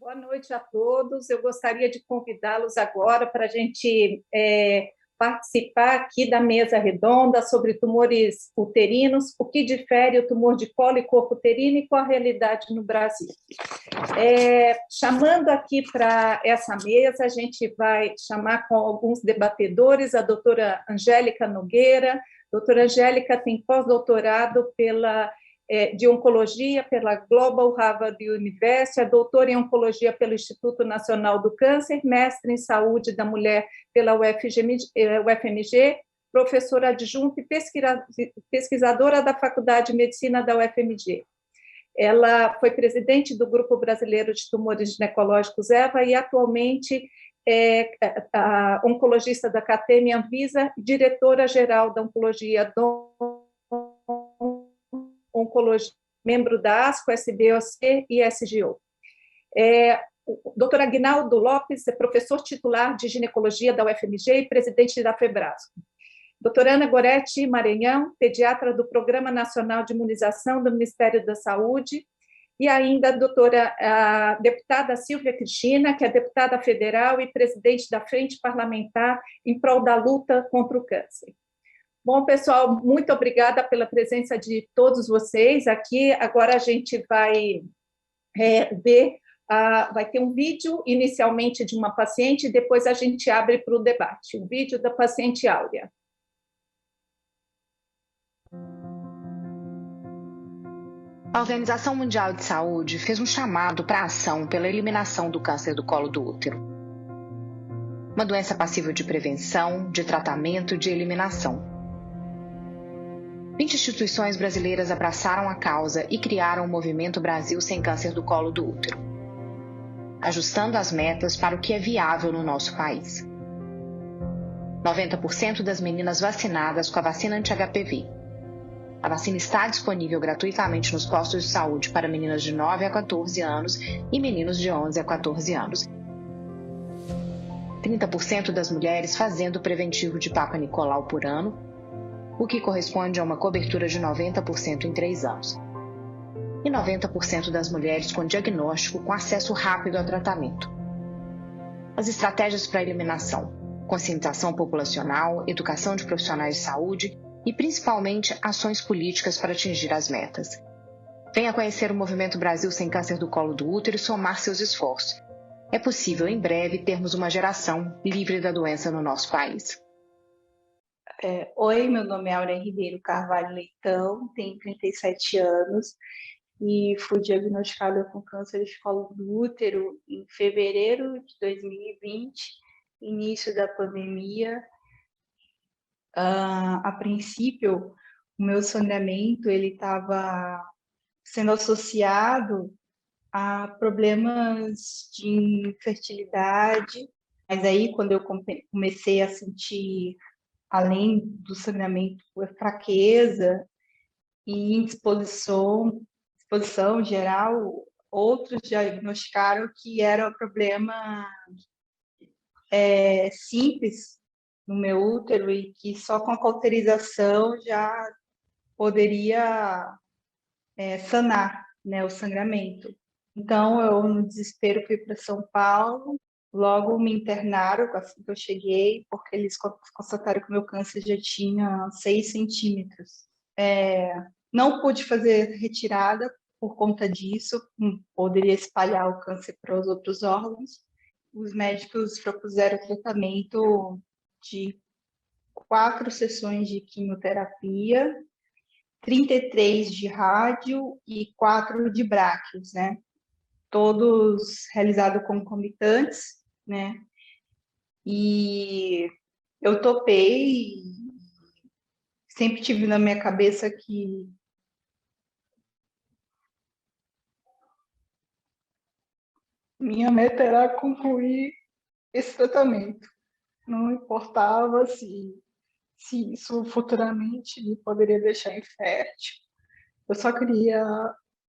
Boa noite a todos. Eu gostaria de convidá-los agora para a gente participar aqui da mesa redonda sobre tumores uterinos, o que difere o tumor de colo e corpo uterino e qual a realidade no Brasil. Chamando aqui para essa mesa, a gente vai chamar com alguns debatedores, a doutora Angélica Nogueira. Doutora Angélica tem pós-doutorado de Oncologia pela Global Harvard University, é doutora em Oncologia pelo Instituto Nacional do Câncer, mestre em Saúde da Mulher pela UFMG, professora adjunta e pesquisadora da Faculdade de Medicina da UFMG. Ela foi presidente do Grupo Brasileiro de Tumores Ginecológicos EVA e atualmente é a oncologista da CATEM Anvisa, diretora-geral da Oncologia Oncologia, membro da ASCO, SBOC e SGO. O Dr. Aguinaldo Lopes é professor titular de ginecologia da UFMG e presidente da FEBRASCO. Doutora Ana Goretti Maranhão, pediatra do Programa Nacional de Imunização do Ministério da Saúde, e ainda a deputada Silvia Cristina, que é deputada federal e presidente da Frente Parlamentar em prol da luta contra o câncer. Bom, pessoal, muito obrigada pela presença de todos vocês aqui. Agora a gente vai ver, vai ter um vídeo inicialmente de uma paciente e depois a gente abre para o debate. O vídeo da paciente Áurea. A Organização Mundial de Saúde fez um chamado para a ação pela eliminação do câncer do colo do útero. Uma doença passível de prevenção, de tratamento e de eliminação. 20 instituições brasileiras abraçaram a causa e criaram o movimento Brasil Sem Câncer do Colo do Útero, ajustando as metas para o que é viável no nosso país. 90% das meninas vacinadas com a vacina anti-HPV. A vacina está disponível gratuitamente nos postos de saúde para meninas de 9 a 14 anos e meninos de 11 a 14 anos. 30% das mulheres fazendo o preventivo de Papa Nicolau por ano, o que corresponde a uma cobertura de 90% em 3 anos. E 90% das mulheres com diagnóstico com acesso rápido ao tratamento. As estratégias para a eliminação: conscientização populacional, educação de profissionais de saúde e, principalmente, ações políticas para atingir as metas. Venha conhecer o Movimento Brasil Sem Câncer do Colo do Útero e somar seus esforços. É possível, em breve, termos uma geração livre da doença no nosso país. Oi, meu nome é Áurea Ribeiro Carvalho Leitão, tenho 37 anos e fui diagnosticada com câncer de colo do útero em fevereiro de 2020, início da pandemia. A princípio, o meu sangramento estava sendo associado a problemas de infertilidade, mas aí quando eu comecei a sentir, além do sangramento, fraqueza e indisposição geral, outros diagnosticaram que era um problema simples no meu útero e que só com a cauterização já poderia sanar, né, o sangramento. Então, eu, no desespero, fui para São Paulo. Logo me internaram assim que eu cheguei, porque eles constataram que o meu câncer já tinha 6 centímetros. Não pude fazer retirada por conta disso, poderia espalhar o câncer para os outros órgãos. Os médicos propuseram tratamento de 4 sessões de quimioterapia, 33 de rádio e 4 de bráquios, né? Todos realizados concomitantes, né? E eu topei, sempre tive na minha cabeça que minha meta era concluir esse tratamento. Não importava se isso futuramente me poderia deixar infértil. Eu só queria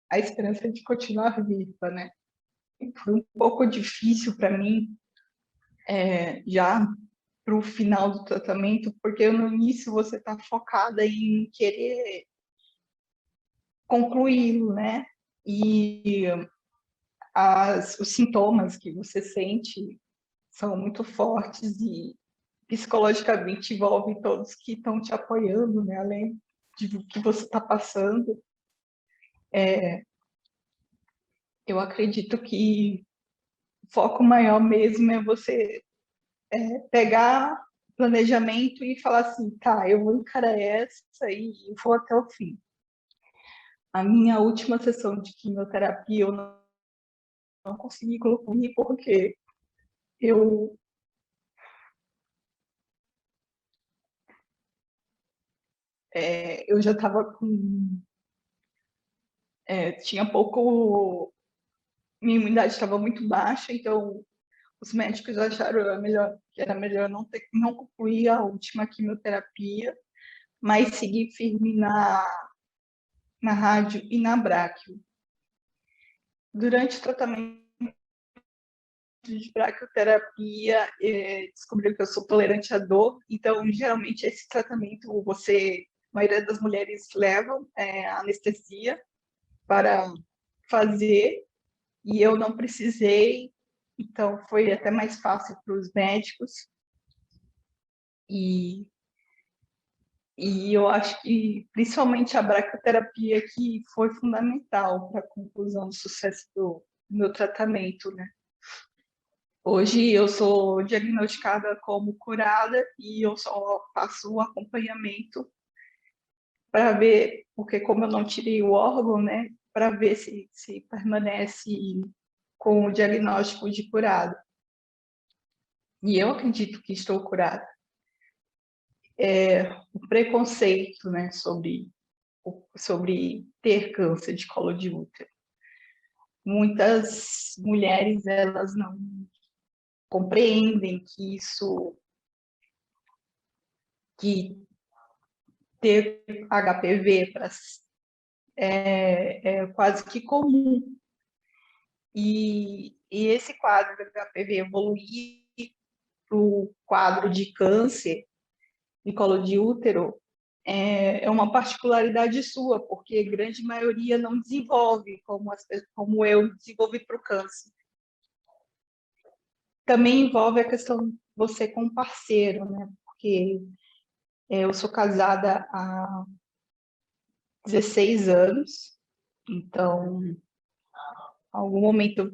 a esperança de continuar viva, né? Foi um pouco difícil para mim, já para o final do tratamento, porque no início você está focada em querer concluí-lo, né? E os sintomas que você sente são muito fortes e psicologicamente envolve todos que estão te apoiando, né? Além do que você está passando. Eu acredito que o foco maior mesmo é você pegar planejamento e falar assim, tá, eu vou encarar essa e vou até o fim. A minha última sessão de quimioterapia eu não consegui concluir porque eu eu já estava com tinha pouco, minha imunidade estava muito baixa, então os médicos acharam que era melhor não concluir a última quimioterapia, mas seguir firme na rádio e na bráquio. Durante o tratamento de braquioterapia, descobriu que eu sou tolerante à dor, então, geralmente, esse tratamento, a maioria das mulheres levam anestesia para fazer, e eu não precisei, então foi até mais fácil para os médicos, e eu acho que, principalmente, a braquioterapia que foi fundamental para a conclusão do sucesso do meu tratamento, né? Hoje eu sou diagnosticada como curada e eu só faço o acompanhamento para ver, porque como eu não tirei o órgão, né, para ver se permanece com o diagnóstico de curada. E eu acredito que estou curada. O preconceito, né, sobre ter câncer de colo de útero. Muitas mulheres, elas não compreendem que ter HPV é quase que comum. E esse quadro de HPV evoluir para o quadro de câncer de colo de útero é uma particularidade sua, porque a grande maioria não desenvolve como eu desenvolvi para o câncer. Também envolve a questão de você com parceiro, né? Porque eu sou casada há 16 anos, então, em algum momento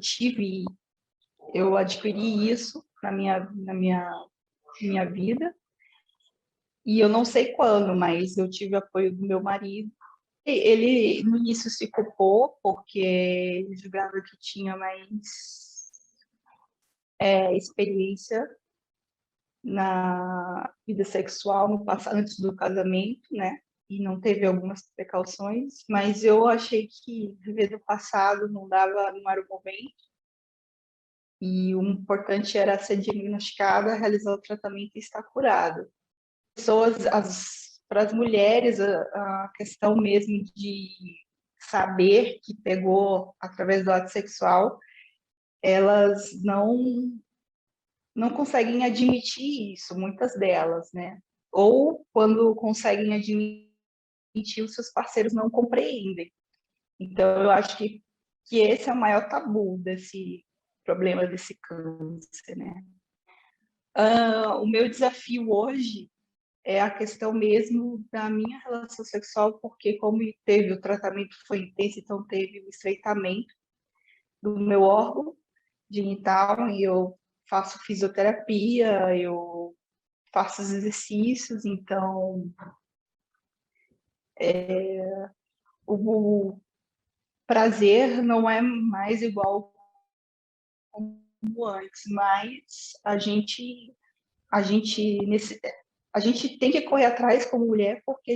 eu adquiri isso na minha vida, e eu não sei quando, mas eu tive apoio do meu marido. Ele, no início, se culpou, porque ele julgava que tinha mais experiência na vida sexual antes do casamento, né? E não teve algumas precauções, mas eu achei que viver do passado não era o momento, e o importante era ser diagnosticada, realizar o tratamento e estar curada. Para as mulheres, a questão mesmo de saber que pegou através do ato sexual, elas não conseguem admitir isso, muitas delas, né? Ou quando conseguem admitir, os seus parceiros não compreendem. Então, eu acho que esse é o maior tabu desse problema desse câncer, né? O meu desafio hoje é a questão mesmo da minha relação sexual, porque como o tratamento foi intenso, então teve o estreitamento do meu órgão genital, e eu faço fisioterapia, eu faço os exercícios, então o prazer não é mais igual como antes, mas a gente tem que correr atrás como mulher, porque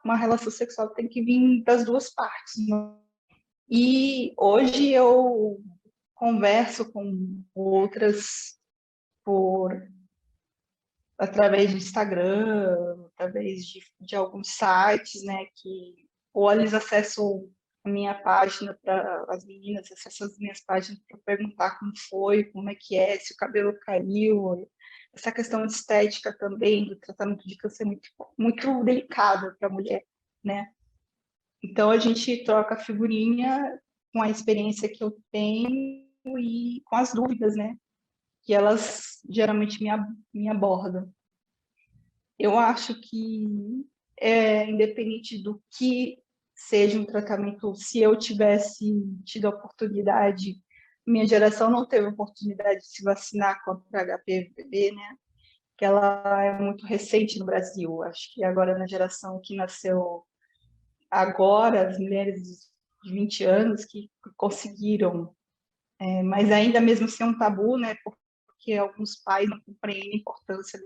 uma relação sexual tem que vir das duas partes, né? E hoje eu converso com outras através do Instagram, através de alguns sites, né, ou eles acessam a minha página, para as meninas acessam as minhas páginas para perguntar como foi, como é que é, se o cabelo caiu. Essa questão de estética também, do tratamento de câncer, é muito, muito delicada para a mulher, né? Então, a gente troca figurinha com a experiência que eu tenho e com as dúvidas, né, que elas geralmente me abordam. Eu acho que, independente do que seja um tratamento, se eu tivesse tido a oportunidade, minha geração não teve a oportunidade de se vacinar contra HPV, né? Que ela é muito recente no Brasil. Acho que agora na geração que nasceu agora, as mulheres de 20 anos que conseguiram, mas ainda mesmo assim é um tabu, né? Porque alguns pais não compreendem a importância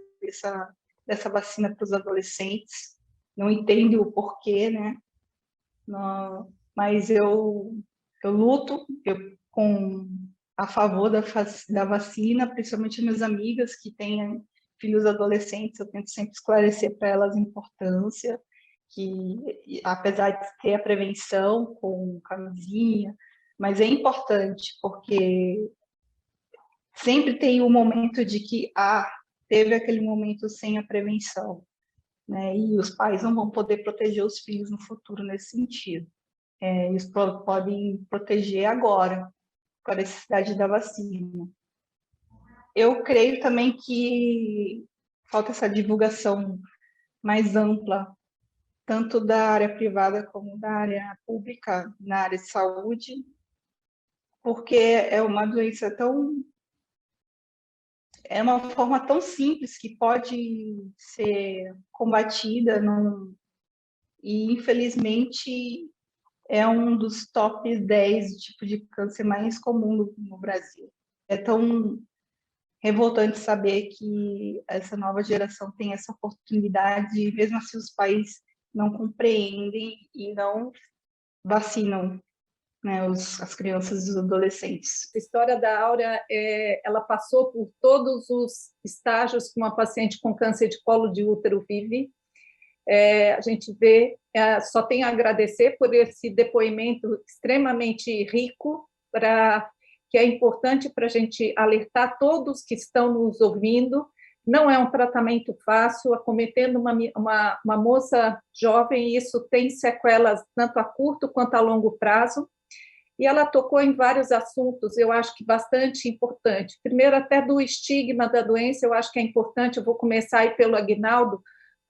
dessa vacina para os adolescentes, não entendem o porquê, né? Não, mas eu luto a favor da vacina, principalmente minhas amigas que têm filhos adolescentes, eu tento sempre esclarecer para elas a importância, que apesar de ter a prevenção com camisinha, mas é importante, porque sempre tem o momento de que, teve aquele momento sem a prevenção, né? E os pais não vão poder proteger os filhos no futuro nesse sentido. Eles podem proteger agora, com a necessidade da vacina. Eu creio também que falta essa divulgação mais ampla, tanto da área privada como da área pública, na área de saúde, porque é uma doença é uma forma tão simples que pode ser combatida, e infelizmente é um dos top 10 tipo de câncer mais comum no Brasil. É tão revoltante saber que essa nova geração tem essa oportunidade, mesmo assim os pais não compreendem e não vacinam, né, as crianças e os adolescentes. A história da Áurea, ela passou por todos os estágios que uma paciente com câncer de colo de útero vive. A gente vê, só tem a agradecer por esse depoimento extremamente rico, que é importante para a gente alertar todos que estão nos ouvindo. Não é um tratamento fácil, acometendo uma moça jovem, e isso tem sequelas tanto a curto quanto a longo prazo. E ela tocou em vários assuntos, eu acho que bastante importante. Primeiro, até do estigma da doença, eu acho que é importante, eu vou começar aí pelo Aguinaldo,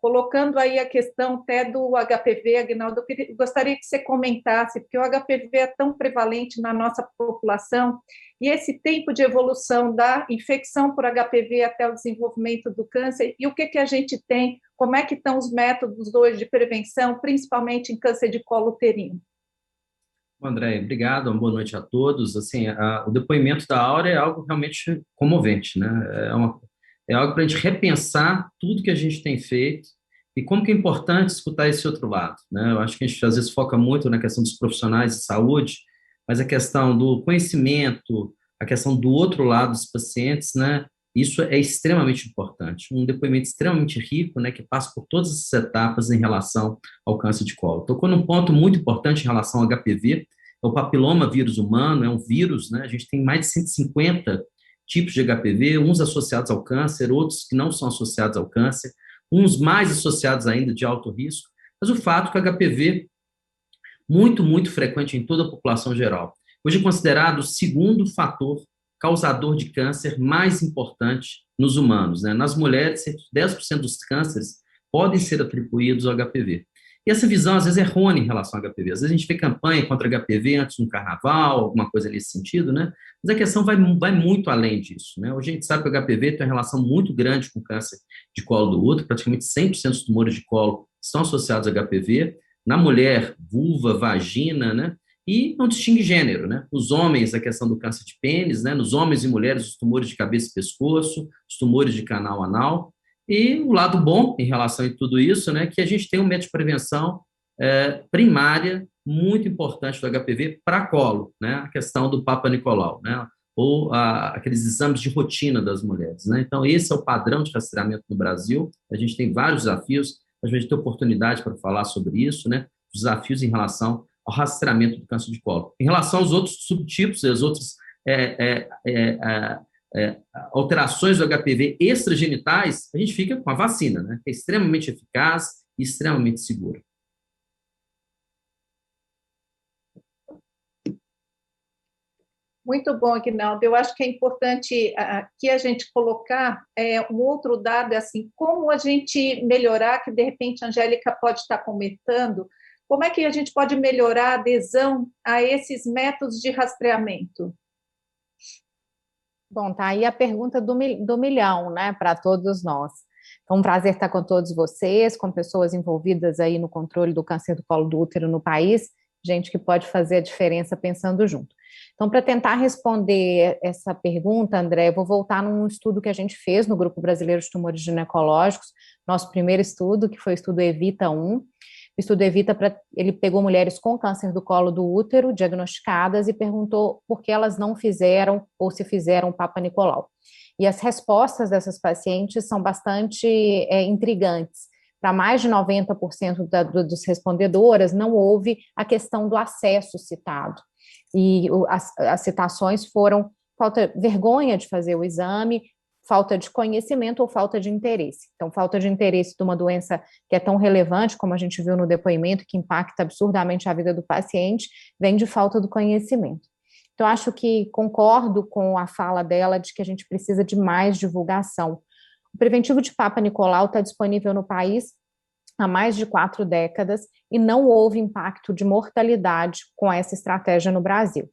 colocando aí a questão até do HPV, Aguinaldo, eu gostaria que você comentasse, porque o HPV é tão prevalente na nossa população, e esse tempo de evolução da infecção por HPV até o desenvolvimento do câncer, e o que a gente tem, como é que estão os métodos hoje de prevenção, principalmente em câncer de colo uterino? André, obrigado, uma boa noite a todos. Assim, o depoimento da Áurea é algo realmente comovente, né? É algo para a gente repensar tudo que a gente tem feito e como que é importante escutar esse outro lado, né? Eu acho que a gente às vezes foca muito na questão dos profissionais de saúde, mas a questão do conhecimento, a questão do outro lado dos pacientes, né? Isso é extremamente importante. Um depoimento extremamente rico, né? Que passa por todas essas etapas em relação ao câncer de colo. Tocou num ponto muito importante em relação ao HPV, é o papiloma vírus humano, é um vírus, né? A gente tem mais de 150 tipos de HPV, uns associados ao câncer, outros que não são associados ao câncer, uns mais associados ainda de alto risco, mas o fato é que o HPV muito, muito frequente em toda a população geral. Hoje é considerado o segundo fator causador de câncer mais importante nos humanos, né? Nas mulheres, 10% dos cânceres podem ser atribuídos ao HPV. E essa visão, às vezes, é errônea em relação ao HPV. Às vezes a gente vê campanha contra HPV antes de um carnaval, alguma coisa nesse sentido, né? Mas a questão vai muito além disso, né? Hoje a gente sabe que o HPV tem uma relação muito grande com o câncer de colo do útero, praticamente 100% dos tumores de colo estão associados a HPV. Na mulher, vulva, vagina, né? E não distingue gênero, né? Nos homens, a questão do câncer de pênis, né? Nos homens e mulheres, os tumores de cabeça e pescoço, os tumores de canal anal. E o lado bom em relação a tudo isso, né, que a gente tem um método de prevenção primária muito importante do HPV para colo, né, a questão do Papa Nicolau, né, ou aqueles exames de rotina das mulheres, né. Então, esse é o padrão de rastreamento no Brasil. A gente tem vários desafios, a gente tem oportunidade para falar sobre isso, né, desafios em relação ao rastreamento do câncer de colo. Em relação aos outros subtipos, as outras alterações do HPV extragenitais, a gente fica com a vacina, né? Que é extremamente eficaz e extremamente segura. Muito bom, Aguinaldo. Eu acho que é importante aqui a gente colocar um outro dado, assim, como a gente melhorar, que de repente a Angélica pode estar comentando, como é que a gente pode melhorar a adesão a esses métodos de rastreamento? Bom, tá aí a pergunta do milhão, né, para todos nós. Então, um prazer estar com todos vocês, com pessoas envolvidas aí no controle do câncer do colo do útero no país, gente que pode fazer a diferença pensando junto. Então, para tentar responder essa pergunta, André, eu vou voltar num estudo que a gente fez no Grupo Brasileiro de Tumores Ginecológicos, nosso primeiro estudo, que foi o estudo EVITA-1. O estudo EVITA, ele pegou mulheres com câncer do colo do útero, diagnosticadas, e perguntou por que elas não fizeram ou se fizeram Papa Nicolau. E as respostas dessas pacientes são bastante intrigantes. Para mais de 90% dos respondedoras, não houve a questão do acesso citado. E as citações foram vergonha de fazer o exame, falta de conhecimento ou falta de interesse. Então, falta de interesse de uma doença que é tão relevante, como a gente viu no depoimento, que impacta absurdamente a vida do paciente, vem de falta do conhecimento. Então, acho que concordo com a fala dela de que a gente precisa de mais divulgação. O preventivo de Papa Nicolau está disponível no país há mais de 4 décadas e não houve impacto de mortalidade com essa estratégia no Brasil.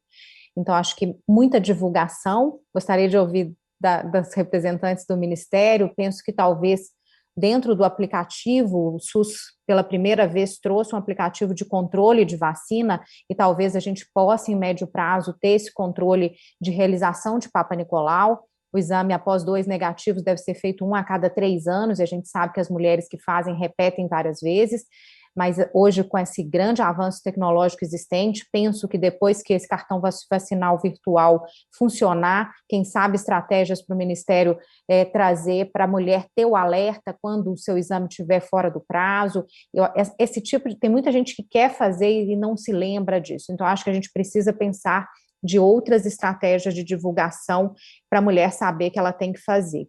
Então, acho que muita divulgação, gostaria de ouvir das representantes do Ministério, penso que talvez dentro do aplicativo, o SUS pela primeira vez trouxe um aplicativo de controle de vacina e talvez a gente possa, em médio prazo, ter esse controle de realização de Papa Nicolau. O exame após 2 negativos deve ser feito 1 a cada 3 anos, e a gente sabe que as mulheres que fazem repetem várias vezes, mas hoje, com esse grande avanço tecnológico existente, penso que depois que esse cartão vacinal virtual funcionar, quem sabe estratégias para o Ministério trazer para a mulher ter o alerta quando o seu exame estiver fora do prazo. Esse tipo de... Tem muita gente que quer fazer e não se lembra disso, então acho que a gente precisa pensar de outras estratégias de divulgação para a mulher saber que ela tem que fazer.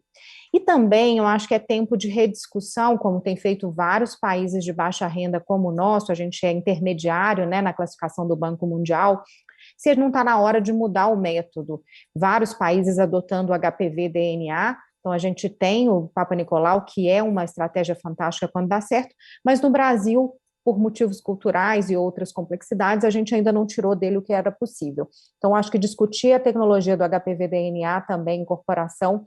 E também eu acho que é tempo de rediscussão, como tem feito vários países de baixa renda como o nosso, a gente é intermediário, né, na classificação do Banco Mundial, se não está na hora de mudar o método. Vários países adotando o HPV-DNA, então a gente tem o Papa Nicolau, que é uma estratégia fantástica quando dá certo, mas no Brasil, por motivos culturais e outras complexidades, a gente ainda não tirou dele o que era possível. Então, acho que discutir a tecnologia do HPV-DNA também, incorporação,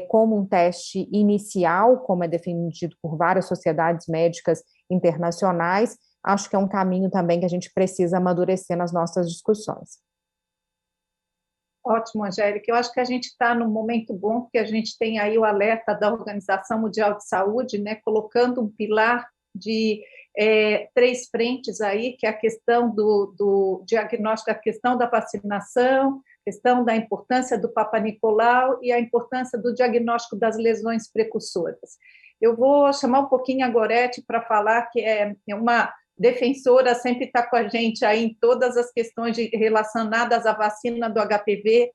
como um teste inicial, como é defendido por várias sociedades médicas internacionais, acho que é um caminho também que a gente precisa amadurecer nas nossas discussões. Ótimo, Angélica. Eu acho que a gente está num momento bom, porque a gente tem aí o alerta da Organização Mundial de Saúde, né, colocando um pilar de 3 frentes aí, que é a questão do diagnóstico, a questão da vacinação, a questão da importância do Papa Nicolau e a importância do diagnóstico das lesões precursoras. Eu vou chamar um pouquinho a Gorete para falar, que é uma defensora, sempre está com a gente aí em todas as questões relacionadas à vacina do HPV,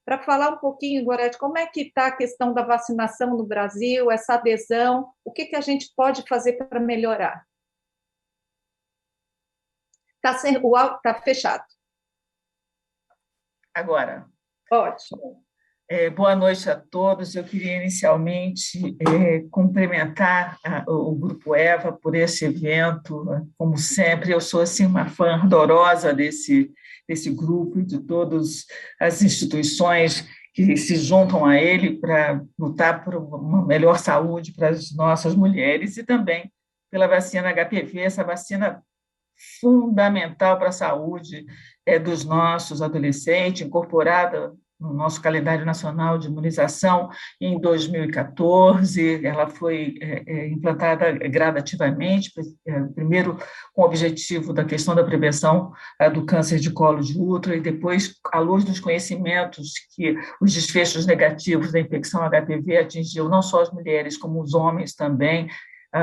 para falar um pouquinho, Gorete, como é que está a questão da vacinação no Brasil, essa adesão, o que a gente pode fazer para melhorar? Está fechado. Agora. Ótimo. Boa noite a todos. Eu queria inicialmente cumprimentar o Grupo EVA por esse evento. Como sempre, eu sou assim, uma fã ardorosa desse grupo e de todas as instituições que se juntam a ele para lutar por uma melhor saúde para as nossas mulheres e também pela vacina HPV, essa vacina fundamental para a saúde dos nossos adolescentes, incorporada no nosso calendário nacional de imunização em 2014, ela foi implantada gradativamente, primeiro com o objetivo da questão da prevenção do câncer de colo de útero e depois, à luz dos conhecimentos que os desfechos negativos da infecção HPV atingiu não só as mulheres, como os homens também.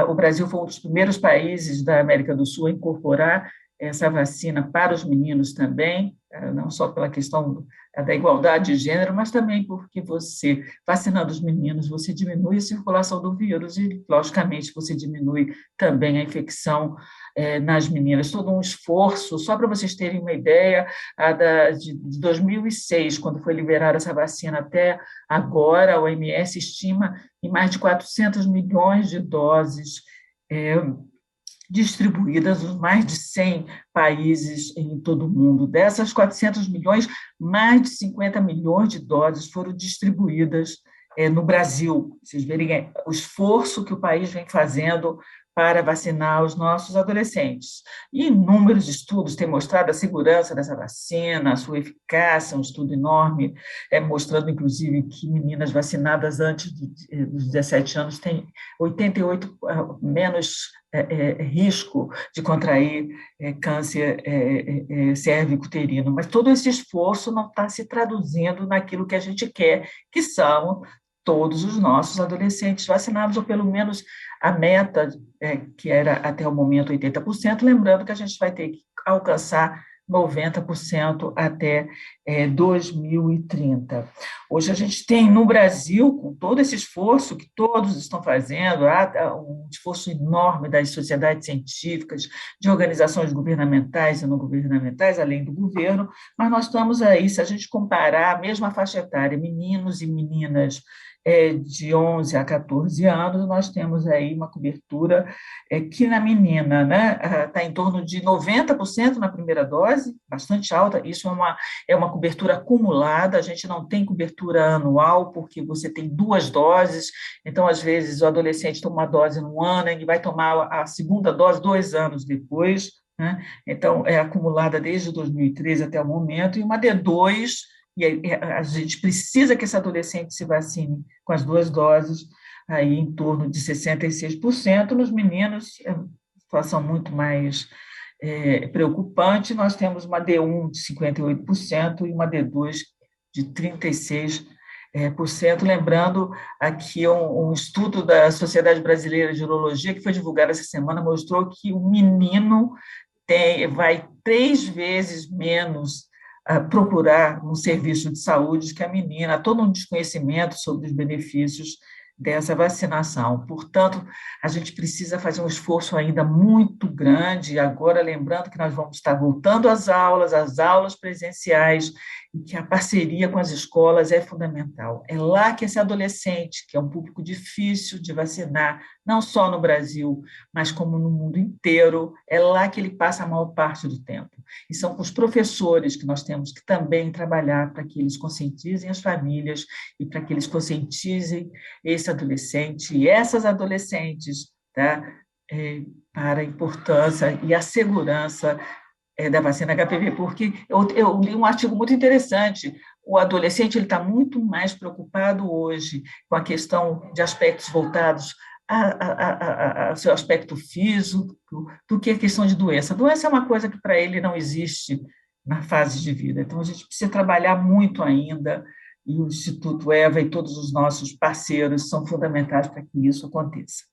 O Brasil foi um dos primeiros países da América do Sul a incorporar essa vacina para os meninos também, não só pela questão da igualdade de gênero, mas também porque você, vacinando os meninos, você diminui a circulação do vírus e, logicamente, você diminui também a infecção nas meninas. Todo um esforço, só para vocês terem uma ideia, de 2006, quando foi liberada essa vacina, até agora, a OMS estima em mais de 400 milhões de doses distribuídas nos mais de 100 países em todo o mundo. Dessas 400 milhões, mais de 50 milhões de doses foram distribuídas no Brasil. Vocês verem o esforço que o país vem fazendo para vacinar os nossos adolescentes. E inúmeros estudos têm mostrado a segurança dessa vacina, a sua eficácia, um estudo enorme, mostrando, inclusive, que meninas vacinadas antes dos 17 anos têm 88 menos risco de contrair câncer cérvico-uterino. Mas todo esse esforço não está se traduzindo naquilo que a gente quer, que são todos os nossos adolescentes vacinados, ou pelo menos a meta, que era até o momento 80%, lembrando que a gente vai ter que alcançar 90% até 2030. Hoje a gente tem no Brasil, com todo esse esforço que todos estão fazendo, há um esforço enorme das sociedades científicas, de organizações governamentais e não governamentais, além do governo, mas nós estamos aí, se a gente comparar a mesma faixa etária, meninos e meninas de 11 a 14 anos, nós temos aí uma cobertura que na menina, né, está em torno de 90% na primeira dose, bastante alta. Isso é uma cobertura acumulada, a gente não tem cobertura anual, porque você tem 2 doses, então, às vezes, o adolescente toma uma dose no ano, ele vai tomar a segunda dose 2 anos depois, né? Então, é acumulada desde 2013 até o momento, e uma D2, e a gente precisa que esse adolescente se vacine com as 2 doses, aí em torno de 66%. Nos meninos, é uma situação muito mais preocupante, nós temos uma D1 de 58% e uma D2 de 36%. Lembrando aqui um estudo da Sociedade Brasileira de Urologia, que foi divulgado essa semana, mostrou que o menino vai 3 vezes menos procurar um serviço de saúde que a menina, há todo um desconhecimento sobre os benefícios dessa vacinação. Portanto, a gente precisa fazer um esforço ainda muito grande, agora lembrando que nós vamos estar voltando às aulas presenciais, e que a parceria com as escolas é fundamental. É lá que esse adolescente, que é um público difícil de vacinar, não só no Brasil, mas como no mundo inteiro, é lá que ele passa a maior parte do tempo. E são com os professores que nós temos que também trabalhar para que eles conscientizem as famílias e para que eles conscientizem esse adolescente e essas adolescentes, tá? Para a importância e a segurança da vacina HPV, porque eu li um artigo muito interessante. O adolescente está muito mais preocupado hoje com a questão de aspectos voltados ao seu aspecto físico do que a questão de doença. A doença é uma coisa que para ele não existe na fase de vida, então a gente precisa trabalhar muito ainda, e o Instituto EVA e todos os nossos parceiros são fundamentais para que isso aconteça.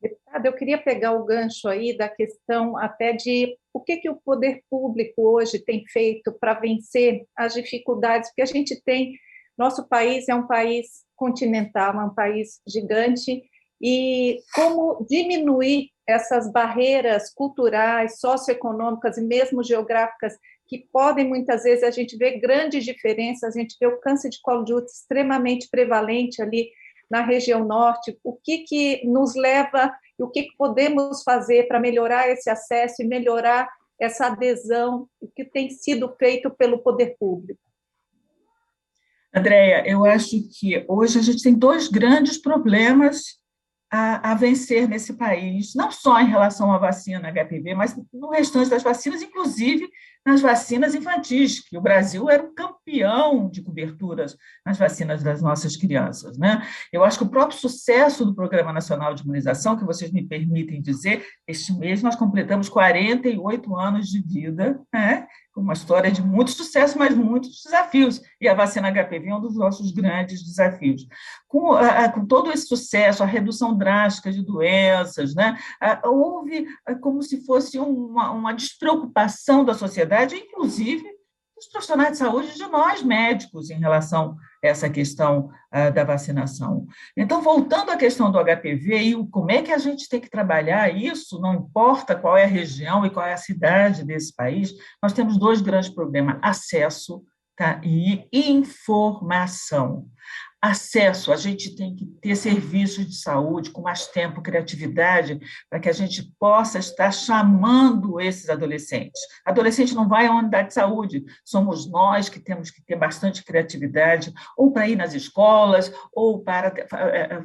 Deputada, eu queria pegar o gancho aí da questão até de o que o poder público hoje tem feito para vencer as dificuldades, porque a gente tem, nosso país é um país continental, é um país gigante, e como diminuir essas barreiras culturais, socioeconômicas e mesmo geográficas, que podem, muitas vezes, a gente vê grandes diferenças, a gente vê o câncer de colo de útero extremamente prevalente ali na região norte, o que nos leva e o que podemos fazer para melhorar esse acesso e melhorar essa adesão, o que tem sido feito pelo poder público? Andréia, eu acho que hoje a gente tem 2 grandes problemas a vencer nesse país, não só em relação à vacina HPV, mas no restante das vacinas, inclusive nas vacinas infantis, que o Brasil era um campeão de coberturas nas vacinas das nossas crianças, né? Eu acho que o próprio sucesso do Programa Nacional de Imunização, que vocês me permitem dizer, este mês nós completamos 48 anos de vida, né? Com uma história de muito sucesso, mas muitos desafios, e a vacina HPV é um dos nossos grandes desafios. Com todo esse sucesso, a redução drástica de doenças, né? Houve como se fosse uma despreocupação da sociedade, inclusive dos profissionais de saúde, de nós médicos, em relação a essa questão da vacinação. Então, voltando à questão do HPV e como é que a gente tem que trabalhar isso, não importa qual é a região e qual é a cidade desse país, nós temos dois grandes problemas: acesso, tá, e informação. Acesso, a gente tem que ter serviços de saúde com mais tempo, criatividade, para que a gente possa estar chamando esses adolescentes. Adolescente não vai à unidade de saúde, somos nós que temos que ter bastante criatividade, ou para ir nas escolas, ou para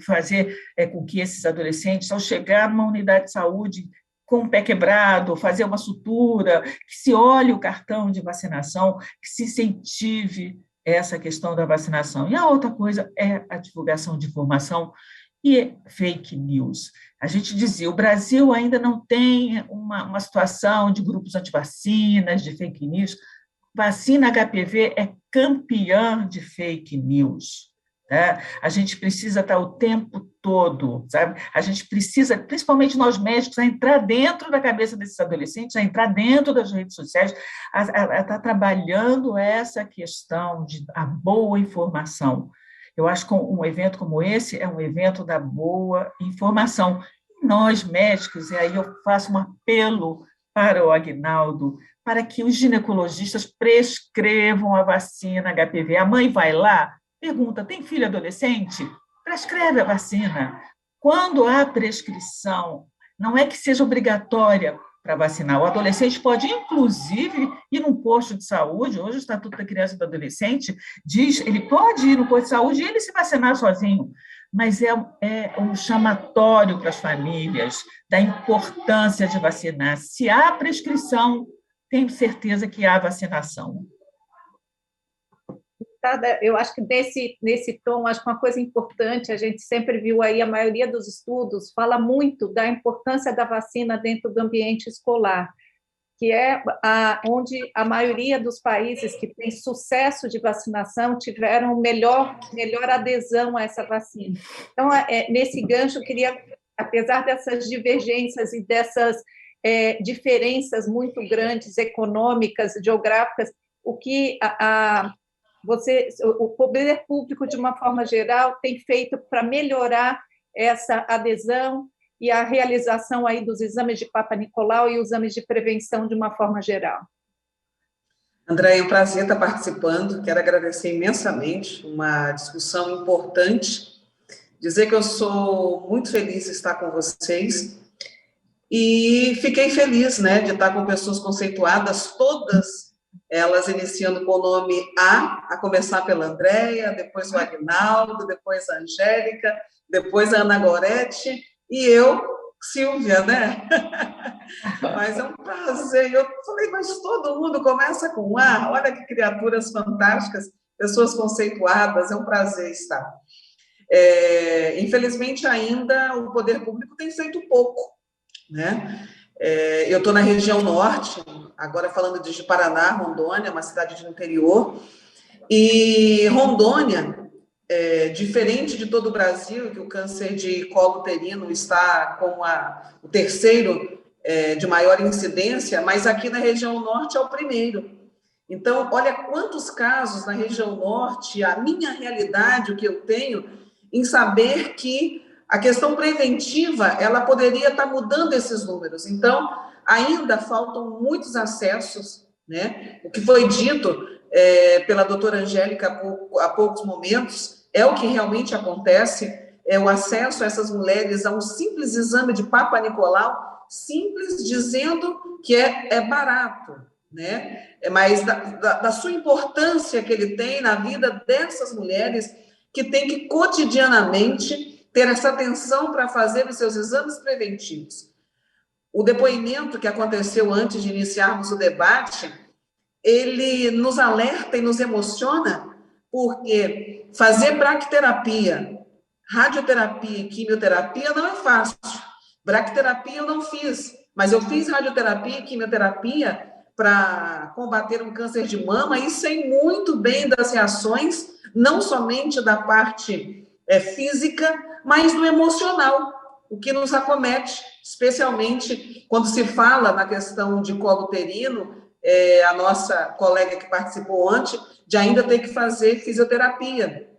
fazer com que esses adolescentes, ao chegar numa unidade de saúde com o pé quebrado, fazer uma sutura, que se olhe o cartão de vacinação, que se incentive essa questão da vacinação. E a outra coisa é a divulgação de informação e fake news. A gente dizia, o Brasil ainda não tem uma situação de grupos antivacinas, de fake news. Vacina HPV é campeã de fake news. Tá? A gente precisa estar o tempo todo, sabe? A gente precisa, principalmente nós médicos, a entrar dentro da cabeça desses adolescentes, a entrar dentro das redes sociais, a estar trabalhando essa questão da boa informação. Eu acho que um evento como esse é um evento da boa informação. Nós médicos, e aí eu faço um apelo para o Aguinaldo, para que os ginecologistas prescrevam a vacina HPV. A mãe vai lá, pergunta, tem filho adolescente? Prescreve a vacina. Quando há prescrição, não é que seja obrigatória para vacinar. O adolescente pode, inclusive, ir num posto de saúde. Hoje o Estatuto da Criança e do Adolescente diz, ele pode ir no posto de saúde e ele se vacinar sozinho, mas é um chamatório para as famílias da importância de vacinar. Se há prescrição, tenho certeza que há vacinação. Eu acho que nesse tom, acho que uma coisa importante, a gente sempre viu aí, a maioria dos estudos fala muito da importância da vacina dentro do ambiente escolar, que é onde a maioria dos países que têm sucesso de vacinação tiveram melhor adesão a essa vacina. Então, nesse gancho, eu queria, apesar dessas divergências e dessas diferenças muito grandes, econômicas, geográficas, o que o poder público, de uma forma geral, tem feito para melhorar essa adesão e a realização aí dos exames de Papa Nicolau e os exames de prevenção de uma forma geral? André, é um prazer estar participando, quero agradecer imensamente, uma discussão importante, dizer que eu sou muito feliz de estar com vocês e fiquei feliz, né, de estar com pessoas conceituadas, todas elas iniciando com o nome a começar pela Andréia, depois o Aguinaldo, depois a Angélica, depois a Ana Goretti, e eu, Silvia, né? Mas é um prazer. Eu falei, mas todo mundo começa com A, olha que criaturas fantásticas, pessoas conceituadas, é um prazer estar. Infelizmente, ainda o poder público tem feito pouco, né? Eu estou na região norte, agora falando de Paraná, Rondônia, uma cidade do interior, e Rondônia, diferente de todo o Brasil, que o câncer de colo uterino está como o terceiro de maior incidência, mas aqui na região norte é o primeiro. Então, olha quantos casos na região norte, a minha realidade, o que eu tenho, em saber que a questão preventiva, ela poderia estar mudando esses números. Então, ainda faltam muitos acessos, né? O que foi dito pela doutora Angélica há poucos momentos é o que realmente acontece, é o acesso a essas mulheres a um simples exame de Papa Nicolau, simples, dizendo que é barato, né? Mas da sua importância que ele tem na vida dessas mulheres que tem que cotidianamente ter essa atenção para fazer os seus exames preventivos. O depoimento que aconteceu antes de iniciarmos o debate ele nos alerta e nos emociona, porque fazer braquiterapia, radioterapia e quimioterapia não é fácil. Braquiterapia eu não fiz, mas eu fiz radioterapia e quimioterapia para combater um câncer de mama e sei muito bem das reações, não somente da parte física, mas do emocional, o que nos acomete, especialmente quando se fala na questão de colo uterino, a nossa colega que participou ontem, de ainda ter que fazer fisioterapia,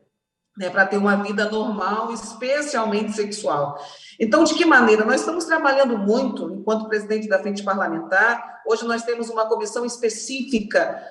né, para ter uma vida normal, especialmente sexual. Então, de que maneira? Nós estamos trabalhando muito, enquanto presidente da Frente Parlamentar. Hoje nós temos uma comissão específica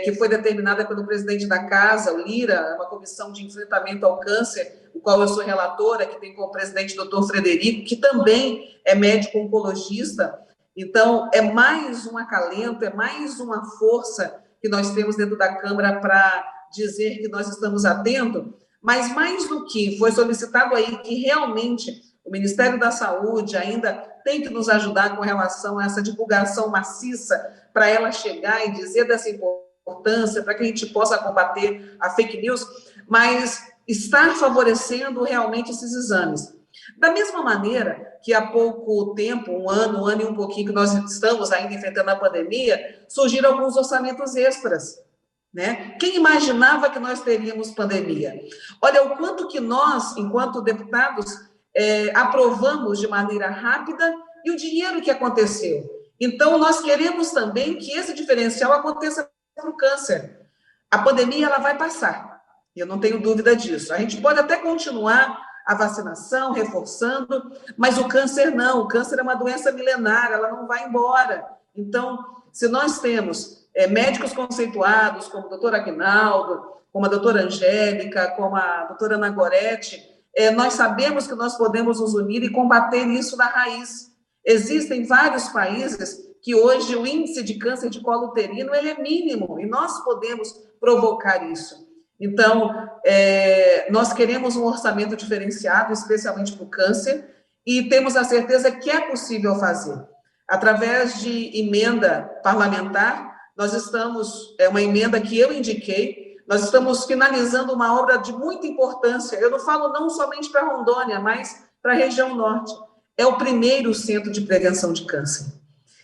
que foi determinada pelo presidente da Casa, o Lira, uma comissão de enfrentamento ao câncer, o qual eu sou relatora, que tem como presidente o doutor Frederico, que também é médico oncologista. Então, é mais um acalento, é mais uma força que nós temos dentro da Câmara para dizer que nós estamos atentos, mas mais do que foi solicitado aí que realmente o Ministério da Saúde ainda tem que nos ajudar com relação a essa divulgação maciça para ela chegar e dizer dessa importância, para que a gente possa combater a fake news, mas estar favorecendo realmente esses exames. Da mesma maneira que há pouco tempo, um ano e um pouquinho que nós estamos ainda enfrentando a pandemia, surgiram alguns orçamentos extras, né? Quem imaginava que nós teríamos pandemia? Olha, o quanto que nós, enquanto deputados, aprovamos de maneira rápida e o dinheiro que aconteceu. Então, nós queremos também que esse diferencial aconteça para o câncer. A pandemia ela vai passar, eu não tenho dúvida disso. A gente pode até continuar a vacinação, reforçando, mas o câncer não. O câncer é uma doença milenar, ela não vai embora. Então, se nós temos médicos conceituados, como o doutor Aguinaldo, como a doutora Angélica, como a doutora Ana Goretti, nós sabemos que nós podemos nos unir e combater isso na raiz. Existem vários países que hoje o índice de câncer de colo uterino ele é mínimo, e nós podemos provocar isso. Então, nós queremos um orçamento diferenciado, especialmente para o câncer, e temos a certeza que é possível fazer. Através de emenda parlamentar, nós estamos, uma emenda que eu indiquei, nós estamos finalizando uma obra de muita importância. Eu não falo não somente para Rondônia, mas para a região norte. É o primeiro centro de prevenção de câncer.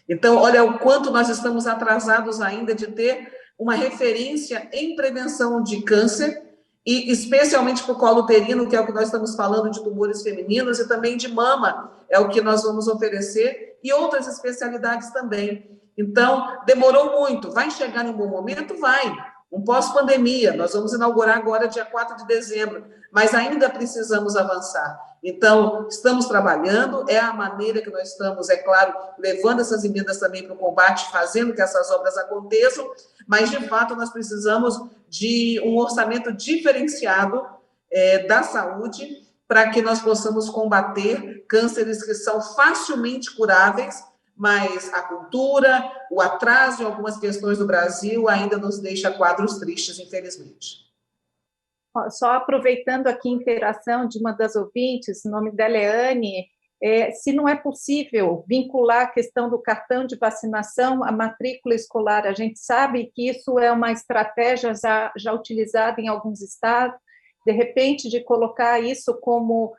Então, olha o quanto nós estamos atrasados ainda de ter uma referência em prevenção de câncer, e especialmente para o colo uterino, que é o que nós estamos falando de tumores femininos, e também de mama, é o que nós vamos oferecer, e outras especialidades também. Então, demorou muito. Vai chegar em um bom momento? Vai. Um pós-pandemia, nós vamos inaugurar agora dia 4 de dezembro, mas ainda precisamos avançar. Então, estamos trabalhando, é a maneira que nós estamos, é claro, levando essas emendas também para o combate, fazendo que essas obras aconteçam, mas, de fato, nós precisamos de um orçamento diferenciado da saúde para que nós possamos combater cânceres que são facilmente curáveis, mas a cultura, o atraso em algumas questões do Brasil ainda nos deixa quadros tristes, infelizmente. Só aproveitando aqui a interação de uma das ouvintes, o nome dela é Anne, se não é possível vincular a questão do cartão de vacinação à matrícula escolar. A gente sabe que isso é uma estratégia já utilizada em alguns estados, de repente, de colocar isso como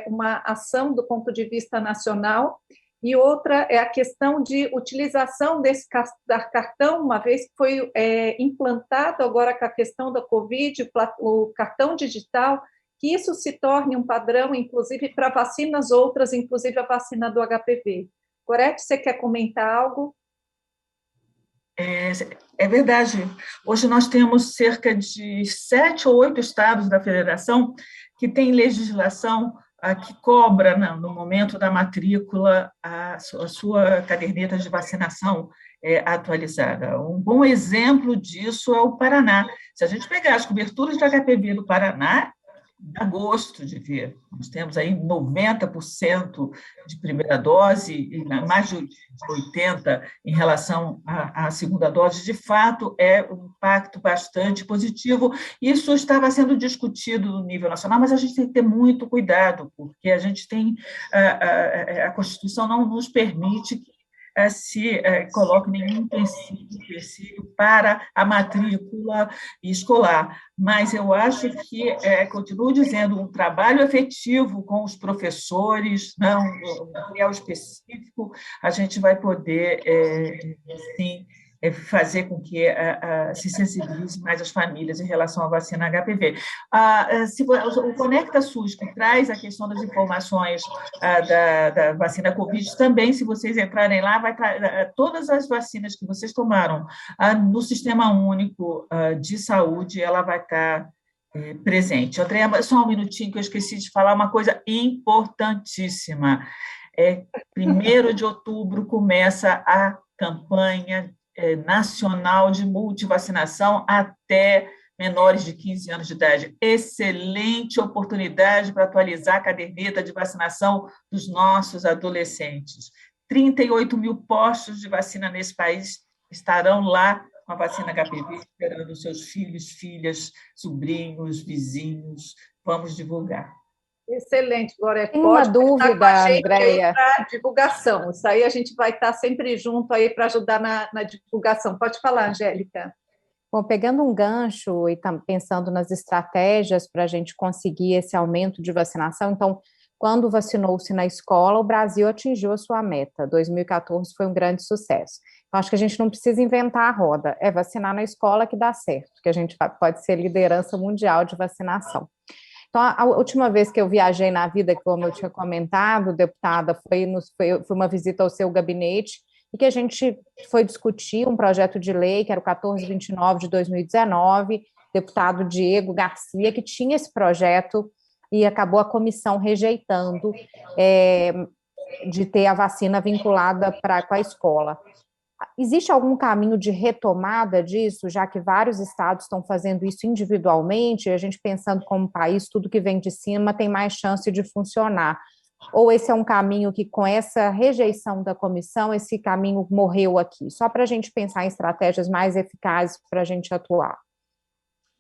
uma ação do ponto de vista nacional. E outra é a questão de utilização desse cartão, uma vez que foi implantado agora com a questão da Covid, o cartão digital, que isso se torne um padrão, inclusive, para vacinas outras, inclusive a vacina do HPV. Gorete, você quer comentar algo? É verdade. Hoje nós temos cerca de 7 ou 8 estados da federação que têm legislação que cobra, no momento da matrícula, a sua caderneta de vacinação atualizada. Um bom exemplo disso é o Paraná. Se a gente pegar as coberturas de HPV do Paraná, dá gosto de ver. Nós temos aí 90% de primeira dose e mais de 80% em relação à segunda dose. De fato, é um impacto bastante positivo. Isso estava sendo discutido no nível nacional, mas a gente tem que ter muito cuidado, porque a gente tem a Constituição não nos permite que se coloque nenhum empecilho para a matrícula escolar. Mas eu acho que, continuo dizendo, um trabalho efetivo com os professores, não, um material específico, a gente vai poder, sim, fazer com que se sensibilize mais as famílias em relação à vacina HPV. O Conecta SUS, que traz a questão das informações da vacina Covid, também, se vocês entrarem lá, vai todas as vacinas que vocês tomaram no Sistema Único de Saúde, ela vai estar presente. Andréa, só um minutinho que eu esqueci de falar uma coisa importantíssima. 1º de outubro começa a campanha nacional de multivacinação até menores de 15 anos de idade. Excelente oportunidade para atualizar a caderneta de vacinação dos nossos adolescentes. 38 mil postos de vacina nesse país estarão lá com a vacina HPV, esperando seus filhos, filhas, sobrinhos, vizinhos. Vamos divulgar. Excelente, Gorete. Tem uma dúvida, Andréia. Para divulgação. Isso aí a gente vai estar sempre junto aí para ajudar na divulgação. Pode falar, Angélica. Bom, pegando um gancho e pensando nas estratégias para a gente conseguir esse aumento de vacinação, então, quando vacinou-se na escola, o Brasil atingiu a sua meta. 2014 foi um grande sucesso. Então, acho que a gente não precisa inventar a roda, é vacinar na escola que dá certo, que a gente pode ser liderança mundial de vacinação. Então, a última vez que eu viajei na vida, como eu tinha comentado, deputada, foi uma visita ao seu gabinete, e que a gente foi discutir um projeto de lei, que era o 1429 de 2019, deputado Diego Garcia, que tinha esse projeto, e acabou a comissão rejeitando de ter a vacina vinculada com a escola. Existe algum caminho de retomada disso, já que vários estados estão fazendo isso individualmente, e a gente pensando como país, tudo que vem de cima tem mais chance de funcionar? Ou esse é um caminho que, com essa rejeição da comissão, esse caminho morreu aqui? Só para a gente pensar em estratégias mais eficazes para a gente atuar.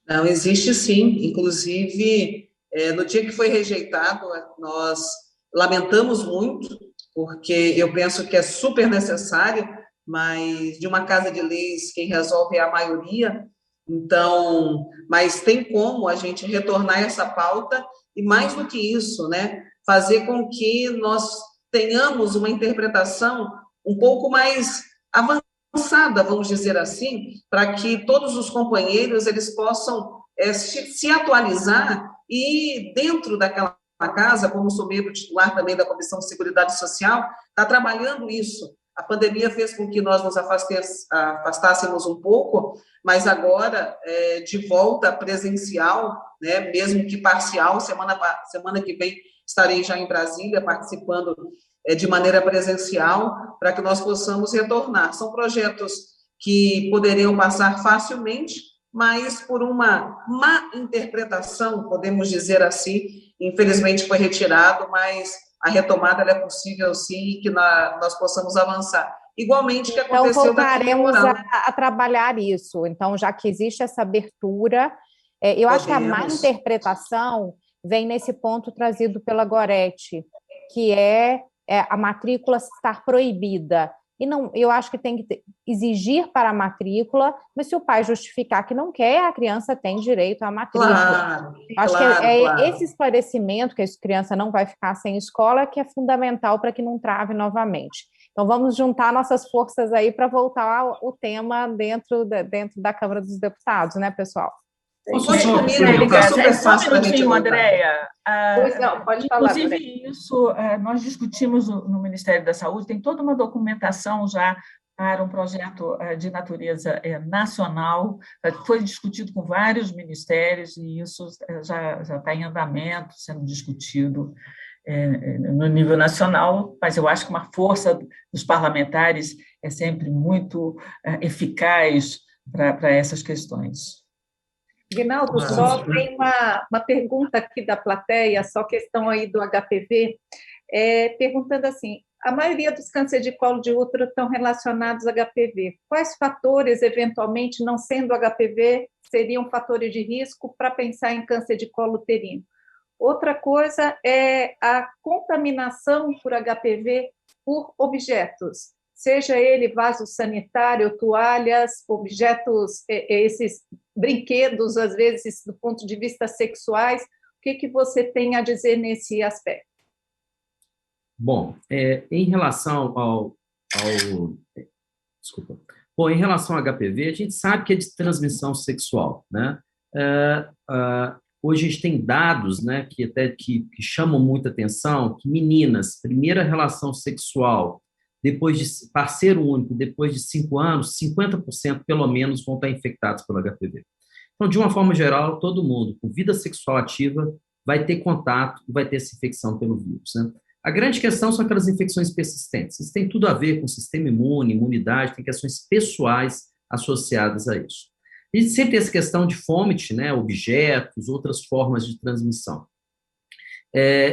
Não, existe sim. Inclusive, no dia que foi rejeitado, nós lamentamos muito, porque eu penso que é super necessário, mas de uma casa de leis quem resolve é a maioria, então, mas tem como a gente retornar essa pauta e mais do que isso, né, fazer com que nós tenhamos uma interpretação um pouco mais avançada, vamos dizer assim, para que todos os companheiros eles possam se atualizar e dentro daquela casa, como sou membro titular também da Comissão de Seguridade Social, está trabalhando isso. A pandemia fez com que nós nos afastássemos um pouco, mas agora, de volta presencial, né, mesmo que parcial, semana que vem estarei já em Brasília participando de maneira presencial, para que nós possamos retornar. São projetos que poderiam passar facilmente, mas por uma má interpretação, podemos dizer assim, infelizmente foi retirado, mas a retomada é possível sim e que nós possamos avançar. Igualmente que aconteceu. Então, voltaremos a trabalhar isso. Então, já que existe essa abertura, eu acho que a má interpretação vem nesse ponto trazido pela Gorete, que é a matrícula estar proibida. E não, eu acho que tem que exigir para a matrícula, mas se o pai justificar que não quer, a criança tem direito à matrícula. Claro, acho que claro. Esse esclarecimento, que a criança não vai ficar sem escola, que é fundamental para que não trave novamente. Então, vamos juntar nossas forças aí para voltar ao tema dentro da Câmara dos Deputados, né, pessoal? Só um minutinho, Andréia. Pois não, pode falar. Inclusive, isso nós discutimos no Ministério da Saúde, tem toda uma documentação já para um projeto de natureza nacional, foi discutido com vários ministérios e isso já está em andamento, sendo discutido no nível nacional, mas eu acho que uma força dos parlamentares é sempre muito eficaz para essas questões. Guinaldo, só tem uma pergunta aqui da plateia, só questão aí do HPV, perguntando assim, a maioria dos cânceres de colo de útero estão relacionados a HPV. Quais fatores, eventualmente, não sendo HPV, seriam fatores de risco para pensar em câncer de colo uterino? Outra coisa é a contaminação por HPV por objetos. seja ele vaso sanitário, toalhas, objetos, esses brinquedos, às vezes, do ponto de vista sexuais. O que você tem a dizer nesse aspecto? Bom, em relação desculpa. Bom, em relação ao HPV, a gente sabe que é de transmissão sexual, né? Hoje a gente tem dados, né, que chamam muita atenção, que meninas, primeira relação sexual, depois de parceiro único, depois de 5 anos, 50% pelo menos vão estar infectados pelo HPV. Então, de uma forma geral, todo mundo com vida sexual ativa vai ter contato, vai ter essa infecção pelo vírus, né? A grande questão são aquelas infecções persistentes. Isso tem tudo a ver com o sistema imune, imunidade, tem questões pessoais associadas a isso. E sempre tem essa questão de fômite, né, objetos, outras formas de transmissão.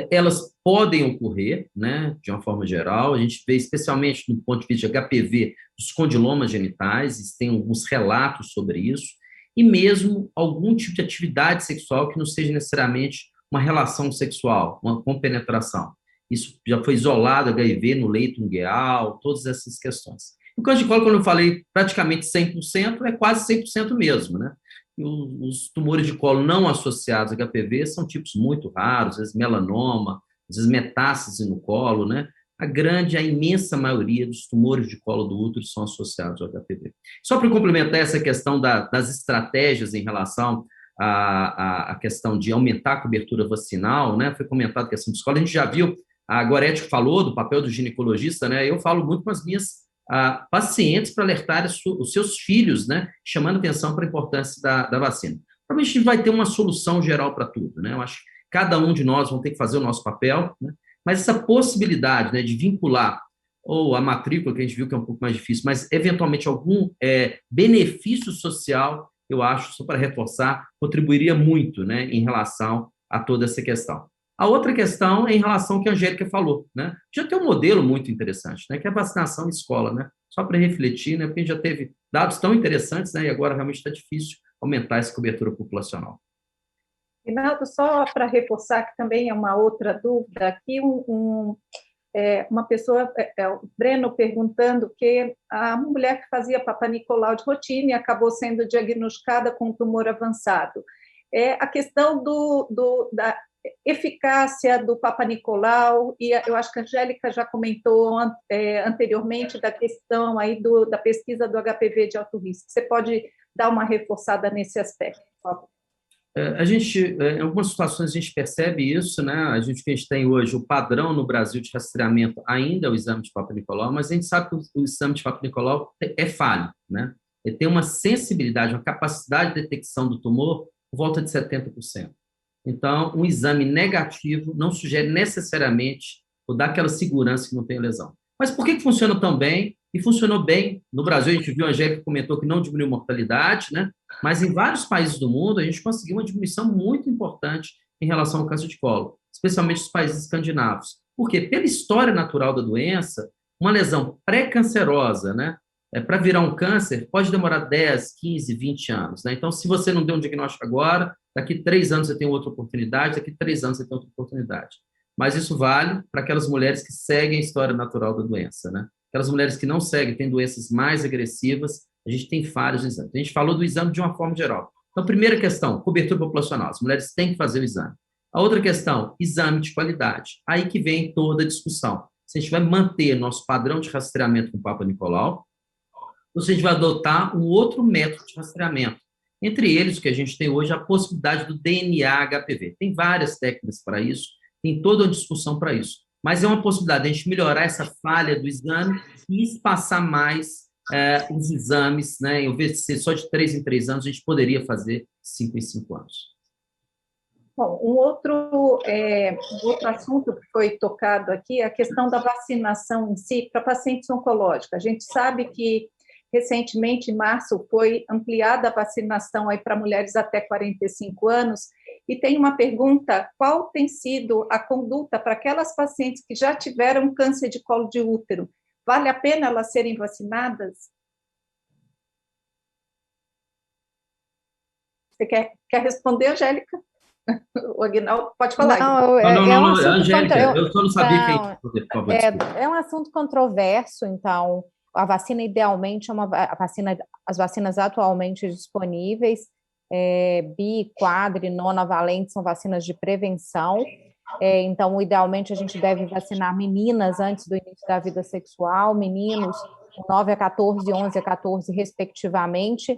Elas podem ocorrer, né, de uma forma geral, a gente vê especialmente do ponto de vista de HPV, os condilomas genitais, tem alguns relatos sobre isso, e mesmo algum tipo de atividade sexual que não seja necessariamente uma relação sexual, uma compenetração. Isso já foi isolado, HIV no leito ungueal, todas essas questões. O câncer de colo, quando eu falei praticamente 100%, é quase 100% mesmo, né? E os tumores de colo não associados a HPV são tipos muito raros, às vezes melanoma, às vezes metástase no colo, né? A imensa maioria dos tumores de colo do útero são associados ao HPV. Só para complementar essa questão das estratégias em relação à questão de aumentar a cobertura vacinal, né? Foi comentado a questão de escola, a gente já viu, a Gorete falou do papel do ginecologista, né? Eu falo muito com as minhas pacientes para alertar os seus filhos, né? Chamando atenção para a importância da vacina. Provavelmente a gente vai ter uma solução geral para tudo, né? Eu acho que cada um de nós vai ter que fazer o nosso papel, né? Mas essa possibilidade, né, de vincular ou a matrícula, que a gente viu que é um pouco mais difícil, mas eventualmente algum benefício social, eu acho, só para reforçar, contribuiria muito, né, em relação a toda essa questão. A outra questão é em relação ao que a Angélica falou, né? Já tem um modelo muito interessante, né? Que é a vacinação em escola, né? Só para refletir, né? Porque a gente já teve dados tão interessantes, né? E agora realmente está difícil aumentar essa cobertura populacional. Rinaldo, só para reforçar que também é uma outra dúvida aqui, uma pessoa, o Breno, perguntando que a mulher que fazia Papa Nicolau de rotina e acabou sendo diagnosticada com tumor avançado. A questão da eficácia do Papa Nicolau, e eu acho que a Angélica já comentou anteriormente da questão aí da pesquisa do HPV de alto risco. Você pode dar uma reforçada nesse aspecto, por favor? A gente, em algumas situações, a gente percebe isso, né? A gente tem hoje o padrão no Brasil de rastreamento ainda é o exame de Papa Nicolau, mas a gente sabe que o exame de Papa Nicolau é falho, né? Ele tem uma sensibilidade, uma capacidade de detecção do tumor por volta de 70%. Então, um exame negativo não sugere necessariamente ou dá aquela segurança que não tem lesão. Mas por que funciona tão bem? E funcionou bem. No Brasil, a gente viu, a Angélica comentou que não diminuiu mortalidade, né? Mas em vários países do mundo, a gente conseguiu uma diminuição muito importante em relação ao câncer de colo, especialmente os países escandinavos. Por quê? Pela história natural da doença, uma lesão pré-cancerosa, né? Para virar um câncer, pode demorar 10, 15, 20 anos. Né? Então, se você não deu um diagnóstico agora, daqui 3 anos você tem outra oportunidade, daqui 3 anos você tem outra oportunidade. Mas isso vale para aquelas mulheres que seguem a história natural da doença. Né? Aquelas mulheres que não seguem, têm doenças mais agressivas, a gente tem falhas no exame. A gente falou do exame de uma forma geral. Então, primeira questão, cobertura populacional. As mulheres têm que fazer o exame. A outra questão, exame de qualidade. Aí que vem toda a discussão. Se a gente vai manter nosso padrão de rastreamento com o Papa Nicolau, ou se a gente vai adotar um outro método de rastreamento. Entre eles, o que a gente tem hoje, a possibilidade do DNA HPV. Tem várias técnicas para isso, tem toda uma discussão para isso. Mas é uma possibilidade de a gente melhorar essa falha do exame e espaçar mais os exames, né? Em vez de ser só de 3 em 3 anos, a gente poderia fazer 5 em 5 anos. Bom, um outro assunto que foi tocado aqui é a questão da vacinação em si para pacientes oncológicos. A gente sabe que, recentemente, em março, foi ampliada a vacinação para mulheres até 45 anos, e tem uma pergunta: qual tem sido a conduta para aquelas pacientes que já tiveram câncer de colo de útero? Vale a pena elas serem vacinadas? Você quer responder, Angélica? O Aguinaldo, pode falar. Não, Angélica, eu só não sabia quem responder, por favor. É um assunto controverso, então a vacina idealmente é as vacinas atualmente disponíveis, bi, quadri, nonavalente, são vacinas de prevenção. Então, idealmente, a gente deve vacinar meninas antes do início da vida sexual, meninos com 9 a 14, 11 a 14, respectivamente,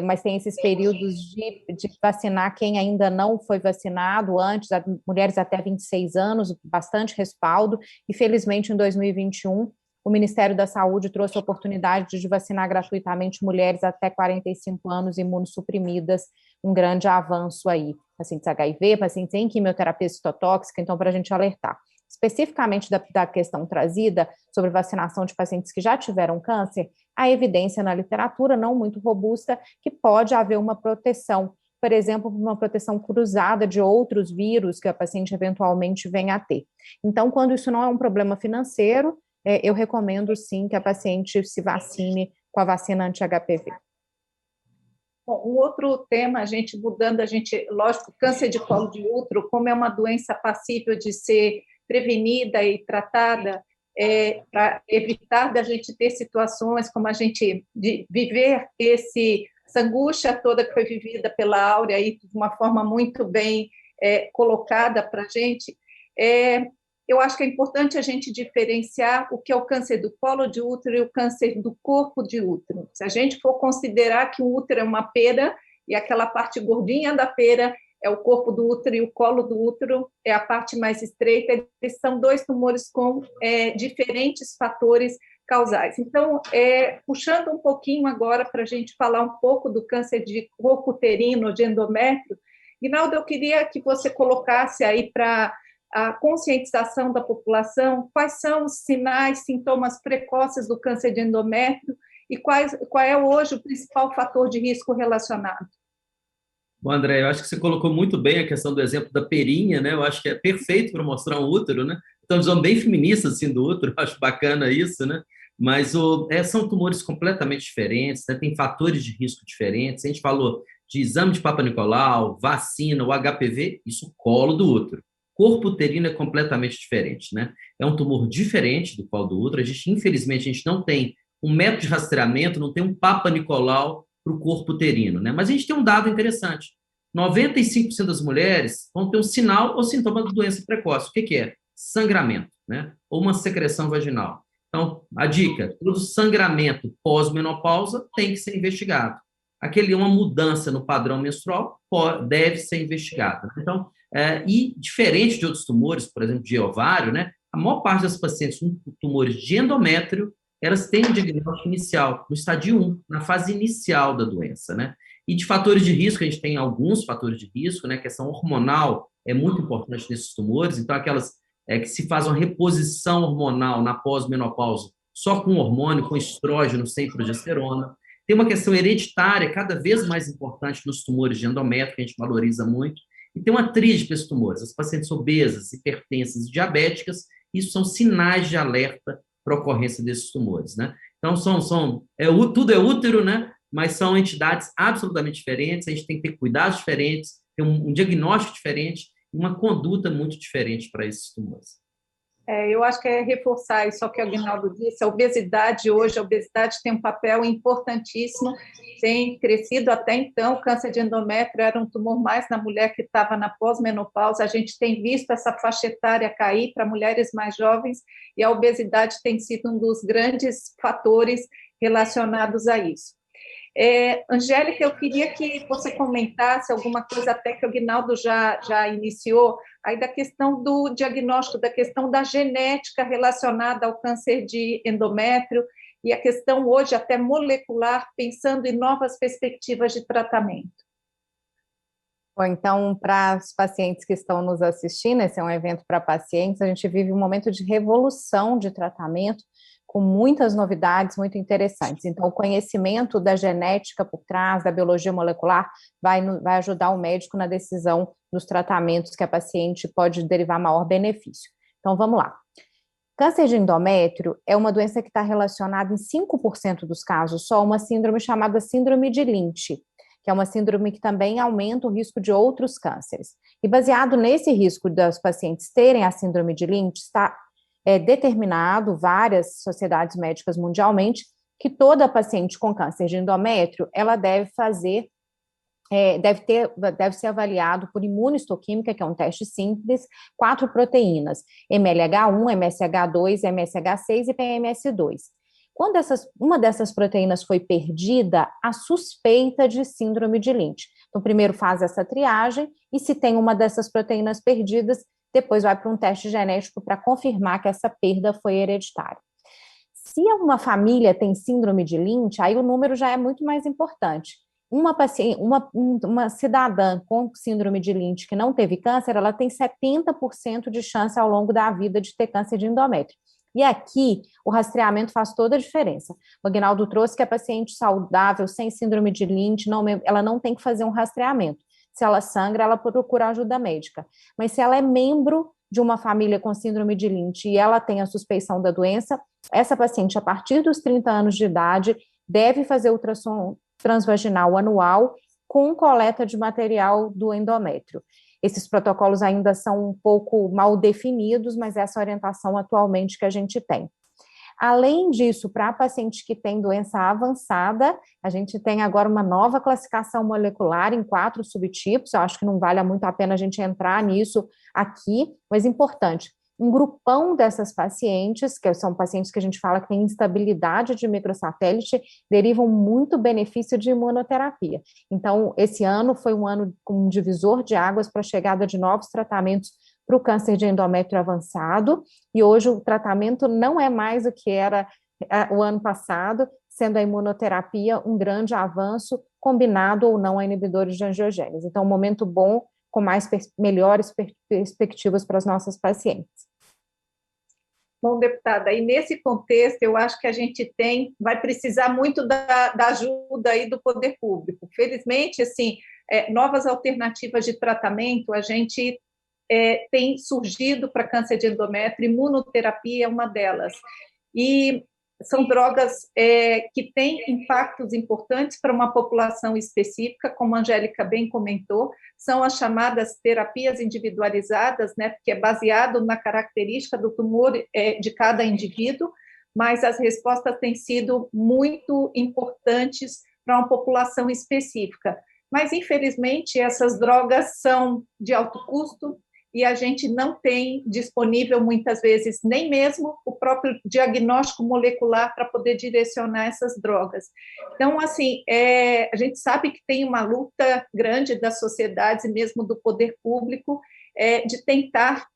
mas tem esses períodos de vacinar quem ainda não foi vacinado antes, mulheres até 26 anos, bastante respaldo, e felizmente em 2021 o Ministério da Saúde trouxe a oportunidade de vacinar gratuitamente mulheres até 45 anos imunossuprimidas, um grande avanço aí, pacientes HIV, pacientes em quimioterapia citotóxica, então para a gente alertar. Especificamente da questão trazida sobre vacinação de pacientes que já tiveram câncer, há evidência na literatura não muito robusta que pode haver uma proteção, por exemplo, uma proteção cruzada de outros vírus que a paciente eventualmente venha a ter. Então, quando isso não é um problema financeiro, eu recomendo sim que a paciente se vacine com a vacina anti-HPV. Bom, um outro tema, lógico, câncer de colo de útero, como é uma doença passível de ser prevenida e tratada, para evitar da gente ter situações como de viver essa angústia toda que foi vivida pela Áurea aí, de uma forma muito bem colocada para a gente, eu acho que é importante a gente diferenciar o que é o câncer do colo de útero e o câncer do corpo de útero. Se a gente for considerar que o útero é uma pera e aquela parte gordinha da pera é o corpo do útero e o colo do útero é a parte mais estreita, eles são dois tumores com diferentes fatores causais. Então, puxando um pouquinho agora para a gente falar um pouco do câncer de corpo uterino, de endométrio, Guinaldo, eu queria que você colocasse aí para a conscientização da população, quais são os sinais, sintomas precoces do câncer de endométrio e qual é hoje o principal fator de risco relacionado? Bom, André, eu acho que você colocou muito bem a questão do exemplo da perinha, né? Eu acho que é perfeito para mostrar um útero, né? Então, visão bem feminista assim, do útero, acho bacana isso, né? Mas são tumores completamente diferentes, né? Tem fatores de risco diferentes. A gente falou de exame de Papa Nicolau, vacina, o HPV, isso colo do útero. Corpo uterino é completamente diferente, né? É um tumor diferente do colo do útero. Infelizmente, a gente não tem um método de rastreamento, não tem um Papa Nicolau para o corpo uterino, né? Mas a gente tem um dado interessante. 95% das mulheres vão ter um sinal ou sintoma da doença precoce. O que é? Sangramento, né? Ou uma secreção vaginal. Então, a dica, todo sangramento pós-menopausa tem que ser investigado. Uma mudança no padrão menstrual deve ser investigada. Então, e diferente de outros tumores, por exemplo, de ovário, né? A maior parte das pacientes com tumores de endométrio, elas têm um diagnóstico inicial, no estádio 1, na fase inicial da doença, né? E de fatores de risco, a gente tem alguns fatores de risco, né? A questão hormonal é muito importante nesses tumores, então aquelas que se faz uma reposição hormonal na pós-menopausa, só com hormônio, com estrógeno, sem progesterona. Tem uma questão hereditária cada vez mais importante nos tumores de endométrio, que a gente valoriza muito, e tem uma tríade para esses tumores, as pacientes obesas, hipertensas e diabéticas, isso são sinais de alerta para a ocorrência desses tumores, né? Então, tudo é útero, né? Mas são entidades absolutamente diferentes, a gente tem que ter cuidados diferentes, ter um diagnóstico diferente, uma conduta muito diferente para esses tumores. Eu acho que é reforçar isso que o Aguinaldo disse, a obesidade tem um papel importantíssimo, tem crescido até então, o câncer de endométrio era um tumor mais na mulher que estava na pós-menopausa, a gente tem visto essa faixa etária cair para mulheres mais jovens, e a obesidade tem sido um dos grandes fatores relacionados a isso. Angélica, eu queria que você comentasse alguma coisa até que o Guinaldo já iniciou, aí da questão do diagnóstico, da questão da genética relacionada ao câncer de endométrio e a questão hoje até molecular, pensando em novas perspectivas de tratamento. Bom, então, para os pacientes que estão nos assistindo, esse é um evento para pacientes, a gente vive um momento de revolução de tratamento, com muitas novidades muito interessantes. Então, o conhecimento da genética por trás, da biologia molecular, vai ajudar o médico na decisão dos tratamentos que a paciente pode derivar maior benefício. Então, vamos lá. Câncer de endométrio é uma doença que está relacionada em 5% dos casos só a uma síndrome chamada síndrome de Lynch, que é uma síndrome que também aumenta o risco de outros cânceres. E baseado nesse risco das pacientes terem a síndrome de Lynch, está determinado, várias sociedades médicas mundialmente, que toda paciente com câncer de endométrio, ela deve fazer, deve ser avaliado por imunohistoquímica, que é um teste simples, 4 proteínas, MLH1, MSH2, MSH6 e PMS2. Quando uma dessas proteínas foi perdida, a suspeita de síndrome de Lynch. Então, primeiro faz essa triagem, e se tem uma dessas proteínas perdidas, depois vai para um teste genético para confirmar que essa perda foi hereditária. Se uma família tem síndrome de Lynch, aí o número já é muito mais importante. Uma cidadã com síndrome de Lynch que não teve câncer, ela tem 70% de chance ao longo da vida de ter câncer de endométrio. E aqui, o rastreamento faz toda a diferença. O Aguinaldo trouxe que a paciente saudável, sem síndrome de Lynch, ela não tem que fazer um rastreamento. Se ela sangra, ela procura ajuda médica. Mas se ela é membro de uma família com síndrome de Lynch e ela tem a suspeição da doença, essa paciente, a partir dos 30 anos de idade, deve fazer ultrassom transvaginal anual com coleta de material do endométrio. Esses protocolos ainda são um pouco mal definidos, mas essa orientação atualmente que a gente tem. Além disso, para paciente que tem doença avançada, a gente tem agora uma nova classificação molecular em 4 subtipos. Eu acho que não vale muito a pena a gente entrar nisso aqui, mas importante. Um grupão dessas pacientes, que são pacientes que a gente fala que tem instabilidade de microsatélite, derivam muito benefício de imunoterapia. Então, esse ano foi um ano com um divisor de águas para a chegada de novos tratamentos para o câncer de endométrio avançado, e hoje o tratamento não é mais o que era o ano passado, sendo a imunoterapia um grande avanço, combinado ou não a inibidores de angiogênese. Então, um momento bom, com melhores perspectivas para as nossas pacientes. Bom, deputada, e nesse contexto, eu acho que a gente vai precisar muito da ajuda aí do poder público. Felizmente, assim, novas alternativas de tratamento, a gente tem surgido para câncer de endométrio, imunoterapia é uma delas. E são drogas que têm impactos importantes para uma população específica, como a Angélica bem comentou, são as chamadas terapias individualizadas, né, porque é baseado na característica do tumor de cada indivíduo, mas as respostas têm sido muito importantes para uma população específica. Mas, infelizmente, essas drogas são de alto custo, e a gente não tem disponível, muitas vezes, nem mesmo o próprio diagnóstico molecular para poder direcionar essas drogas. Então, assim, a gente sabe que tem uma luta grande das sociedades e mesmo do poder público de tentar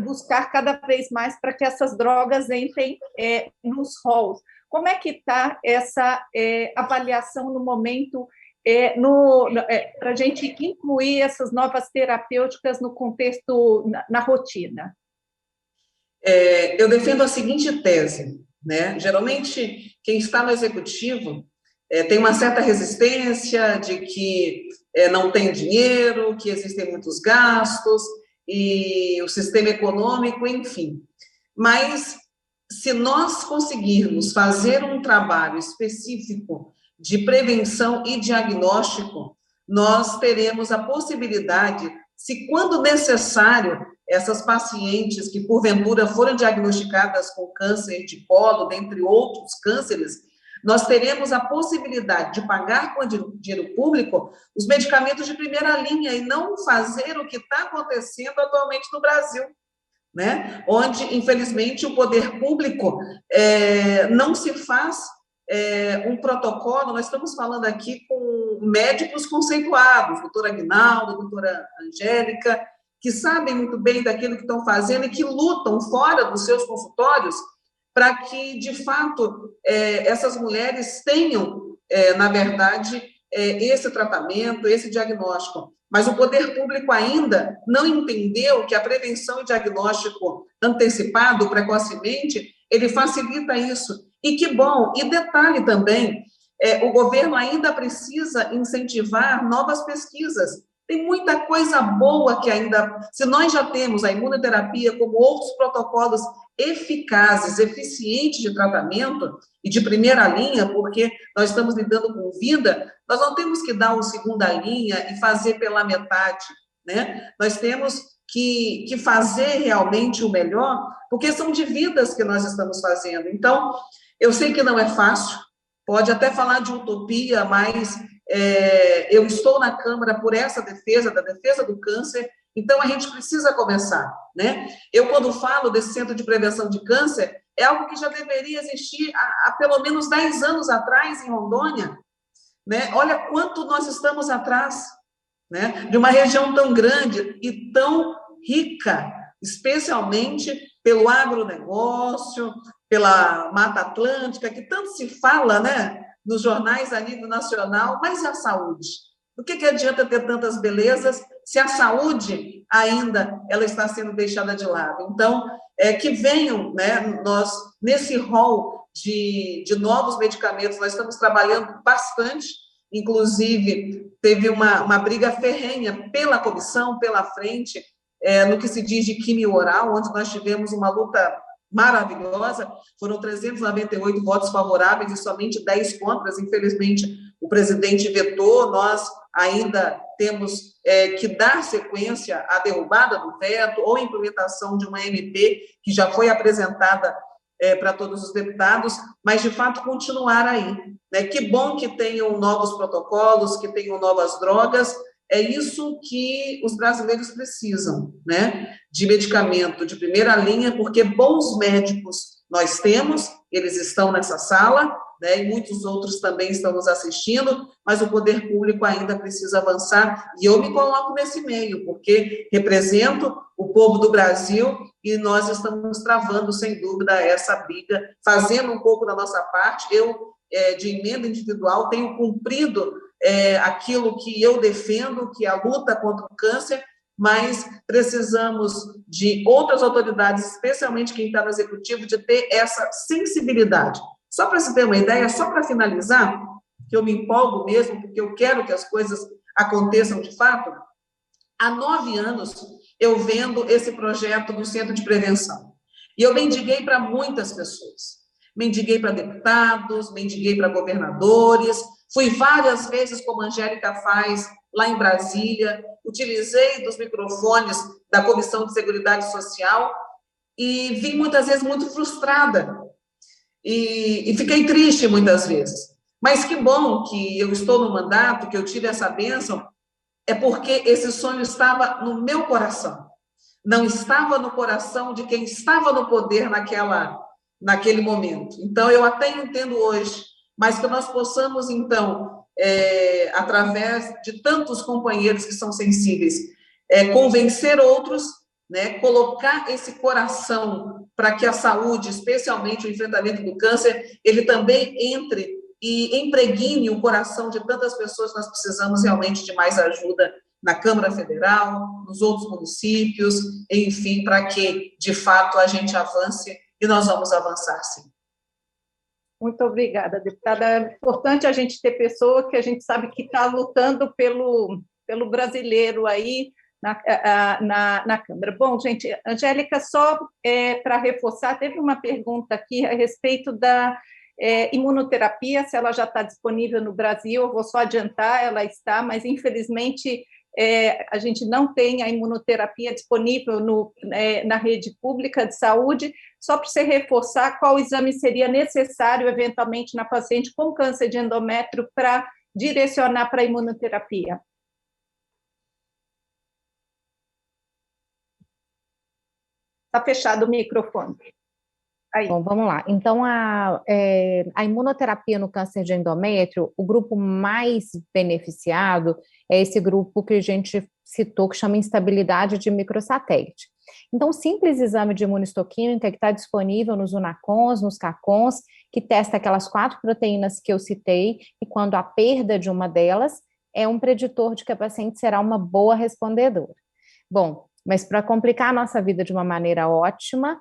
buscar cada vez mais para que essas drogas entrem nos halls. Como é que está essa avaliação no momento para a gente incluir essas novas terapêuticas no contexto, na rotina? Eu defendo a seguinte tese, né? Geralmente, quem está no executivo tem uma certa resistência de que não tem dinheiro, que existem muitos gastos, e o sistema econômico, enfim. Mas, se nós conseguirmos fazer um trabalho específico de prevenção e diagnóstico, nós teremos a possibilidade, se quando necessário, essas pacientes que porventura foram diagnosticadas com câncer de colo, dentre outros cânceres, nós teremos a possibilidade de pagar com dinheiro público os medicamentos de primeira linha e não fazer o que está acontecendo atualmente no Brasil, né? Onde, infelizmente, o poder público não se faz um protocolo. Nós estamos falando aqui com médicos conceituados, doutora Aguinaldo, doutora Angélica, que sabem muito bem daquilo que estão fazendo e que lutam fora dos seus consultórios para que, de fato, essas mulheres tenham, na verdade, esse tratamento, esse diagnóstico. Mas o poder público ainda não entendeu que a prevenção e diagnóstico antecipado precocemente, ele facilita isso. E que bom! E detalhe também, o governo ainda precisa incentivar novas pesquisas. Tem muita coisa boa que ainda... Se nós já temos a imunoterapia como outros protocolos eficazes, eficientes de tratamento e de primeira linha, porque nós estamos lidando com vida, nós não temos que dar uma segunda linha e fazer pela metade, né? Nós temos que fazer realmente o melhor, porque são de vidas que nós estamos fazendo. Então, eu sei que não é fácil, pode até falar de utopia, mas eu estou na Câmara por essa defesa, da defesa do câncer, então a gente precisa começar, né? Eu, quando falo desse Centro de Prevenção de Câncer, é algo que já deveria existir há pelo menos 10 anos atrás em Rondônia, né? Olha quanto nós estamos atrás, né? De uma região tão grande e tão rica, especialmente pelo agronegócio, pela Mata Atlântica, que tanto se fala, né, nos jornais a nível nacional, mas e a saúde? O que adianta ter tantas belezas se a saúde ainda ela está sendo deixada de lado? Então, que venham, né, nós, nesse rol de novos medicamentos, nós estamos trabalhando bastante, inclusive, teve uma briga ferrenha pela comissão, pela frente, no que se diz de quimio oral, onde nós tivemos uma luta maravilhosa, foram 398 votos favoráveis e somente 10 contras, infelizmente o presidente vetou, nós ainda temos que dar sequência à derrubada do veto ou implementação de uma MP que já foi apresentada para todos os deputados, mas de fato continuar aí, né? Que bom que tenham novos protocolos, que tenham novas drogas, é isso que os brasileiros precisam, né? De medicamento de primeira linha, porque bons médicos nós temos, eles estão nessa sala, né? E muitos outros também estão nos assistindo, mas o poder público ainda precisa avançar, e eu me coloco nesse meio, porque represento o povo do Brasil e nós estamos travando, sem dúvida, essa briga, fazendo um pouco da nossa parte. Eu, de emenda individual, tenho cumprido aquilo que eu defendo, que é a luta contra o câncer, mas precisamos de outras autoridades, especialmente quem está no executivo, de ter essa sensibilidade. Só para se ter uma ideia, só para finalizar, que eu me empolgo mesmo, porque eu quero que as coisas aconteçam de fato, há 9 anos eu vendo esse projeto do Centro de Prevenção, e eu mendiguei para muitas pessoas, mendiguei para deputados, mendiguei para governadores, fui várias vezes, como a Angélica faz, lá em Brasília, utilizei dos microfones da Comissão de Seguridade Social e vim muitas vezes muito frustrada e fiquei triste muitas vezes. Mas que bom que eu estou no mandato, que eu tive essa bênção, é porque esse sonho estava no meu coração, não estava no coração de quem estava no poder naquele momento. Então, eu até entendo hoje, mas que nós possamos, então, através de tantos companheiros que são sensíveis, convencer outros, né, colocar esse coração para que a saúde, especialmente o enfrentamento do câncer, ele também entre e impregne o coração de tantas pessoas. Nós precisamos realmente de mais ajuda na Câmara Federal, nos outros municípios, enfim, para que, de fato, a gente avance, e nós vamos avançar, sim. Muito obrigada, deputada. É importante a gente ter pessoa que a gente sabe que está lutando pelo brasileiro aí na Câmara. Bom, gente, Angélica, só para reforçar, teve uma pergunta aqui a respeito da imunoterapia, se ela já está disponível no Brasil. Eu vou só adiantar, ela está, mas infelizmente a gente não tem a imunoterapia disponível na rede pública de saúde. Só para você reforçar, qual exame seria necessário, eventualmente, na paciente com câncer de endométrio para direcionar para a imunoterapia? Está fechado o microfone. Aí. Bom, vamos lá. Então, a imunoterapia no câncer de endométrio, o grupo mais beneficiado é esse grupo que a gente citou, que chama instabilidade de microsatélite. Então, o simples exame de imunistoquímica que está disponível nos UNACONs, nos CACONs, que testa aquelas 4 proteínas que eu citei, e quando há perda de uma delas, é um preditor de que a paciente será uma boa respondedora. Bom, mas para complicar a nossa vida de uma maneira ótima,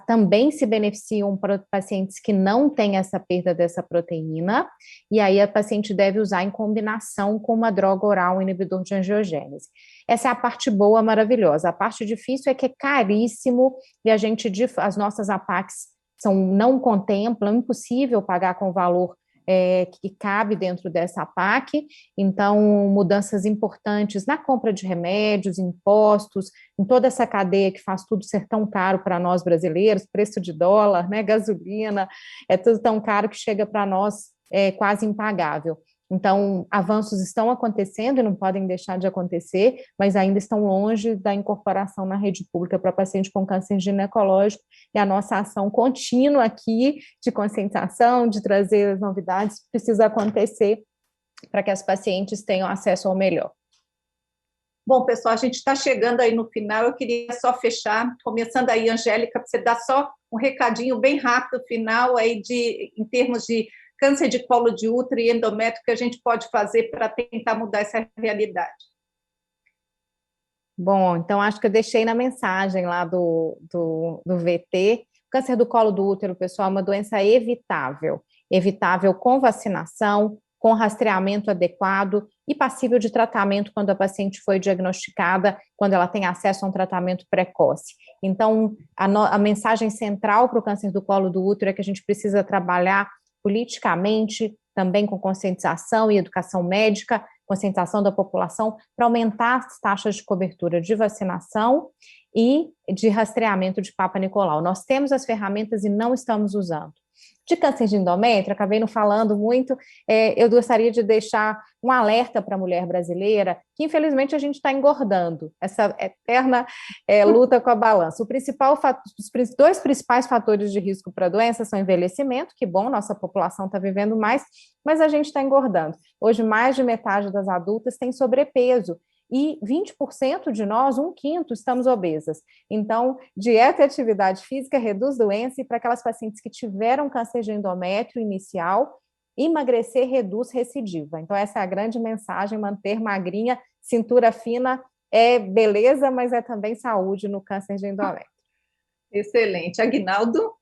também se beneficiam para pacientes que não têm essa perda dessa proteína, e aí a paciente deve usar em combinação com uma droga oral inibidor de angiogênese. Essa é a parte boa, maravilhosa. A parte difícil é que é caríssimo, e as nossas APACs não contemplam, é impossível pagar com o valor que cabe dentro dessa PAC, então mudanças importantes na compra de remédios, impostos, em toda essa cadeia que faz tudo ser tão caro para nós brasileiros, preço de dólar, né, gasolina, é tudo tão caro que chega para nós quase impagável. Então, avanços estão acontecendo e não podem deixar de acontecer, mas ainda estão longe da incorporação na rede pública para paciente com câncer ginecológico, e a nossa ação contínua aqui de conscientização, de trazer as novidades, precisa acontecer para que as pacientes tenham acesso ao melhor. Bom, pessoal, a gente está chegando aí no final, eu queria só fechar, começando aí, Angélica, para você dar só um recadinho bem rápido, final, aí em termos de câncer de colo de útero e endométrio, que a gente pode fazer para tentar mudar essa realidade. Bom, então acho que eu deixei na mensagem lá do VT. O câncer do colo do útero, pessoal, é uma doença evitável com vacinação, com rastreamento adequado e passível de tratamento quando a paciente foi diagnosticada, quando ela tem acesso a um tratamento precoce. Então, a mensagem central para o câncer do colo do útero é que a gente precisa trabalhar politicamente, também com conscientização e educação médica, conscientização da população, para aumentar as taxas de cobertura de vacinação e de rastreamento de Papa Nicolau. Nós temos as ferramentas e não estamos usando. De câncer de endométrio, acabei não falando muito, eu gostaria de deixar um alerta para a mulher brasileira, que infelizmente a gente está engordando, essa eterna luta com a balança. Os dois principais fatores de risco para a doença são envelhecimento, que bom, nossa população está vivendo mais, mas a gente está engordando. Hoje, mais de metade das adultas tem sobrepeso, e 20% de nós, 1/5, estamos obesas. Então, dieta e atividade física reduz doença, e para aquelas pacientes que tiveram câncer de endométrio inicial, emagrecer reduz recidiva. Então, essa é a grande mensagem, manter magrinha, cintura fina é beleza, mas é também saúde no câncer de endométrio. Excelente. Aguinaldo?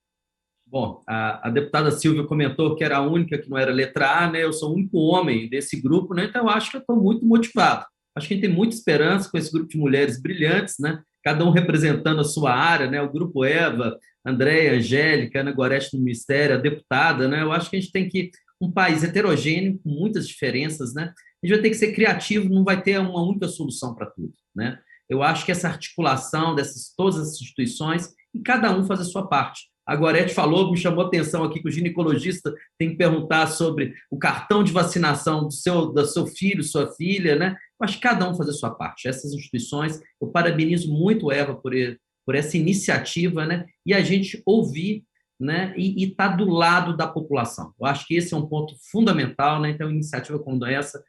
Bom, a deputada Silvia comentou que era a única que não era letra A, né? Eu sou o único homem desse grupo, né? Então eu acho que eu estou muito motivado. Acho que a gente tem muita esperança com esse grupo de mulheres brilhantes, né? Cada um representando a sua área, né? O Grupo Eva, Andréia, Angélica, Ana Gorete no Ministério, a deputada, né? Eu acho que a gente tem que um país heterogêneo, com muitas diferenças, né? A gente vai ter que ser criativo, não vai ter uma única solução para tudo, né? Eu acho que essa articulação dessas todas as instituições e cada um faz a sua parte. A Gorete falou, me chamou a atenção aqui que o ginecologista tem que perguntar sobre o cartão de vacinação do seu filho, sua filha, né? Eu acho que cada um faz a sua parte. Essas instituições, eu parabenizo muito a Eva por essa iniciativa, né? E a gente ouvir, né? E estar do lado da população. Eu acho que esse é um ponto fundamental, né? Então, iniciativa como essa,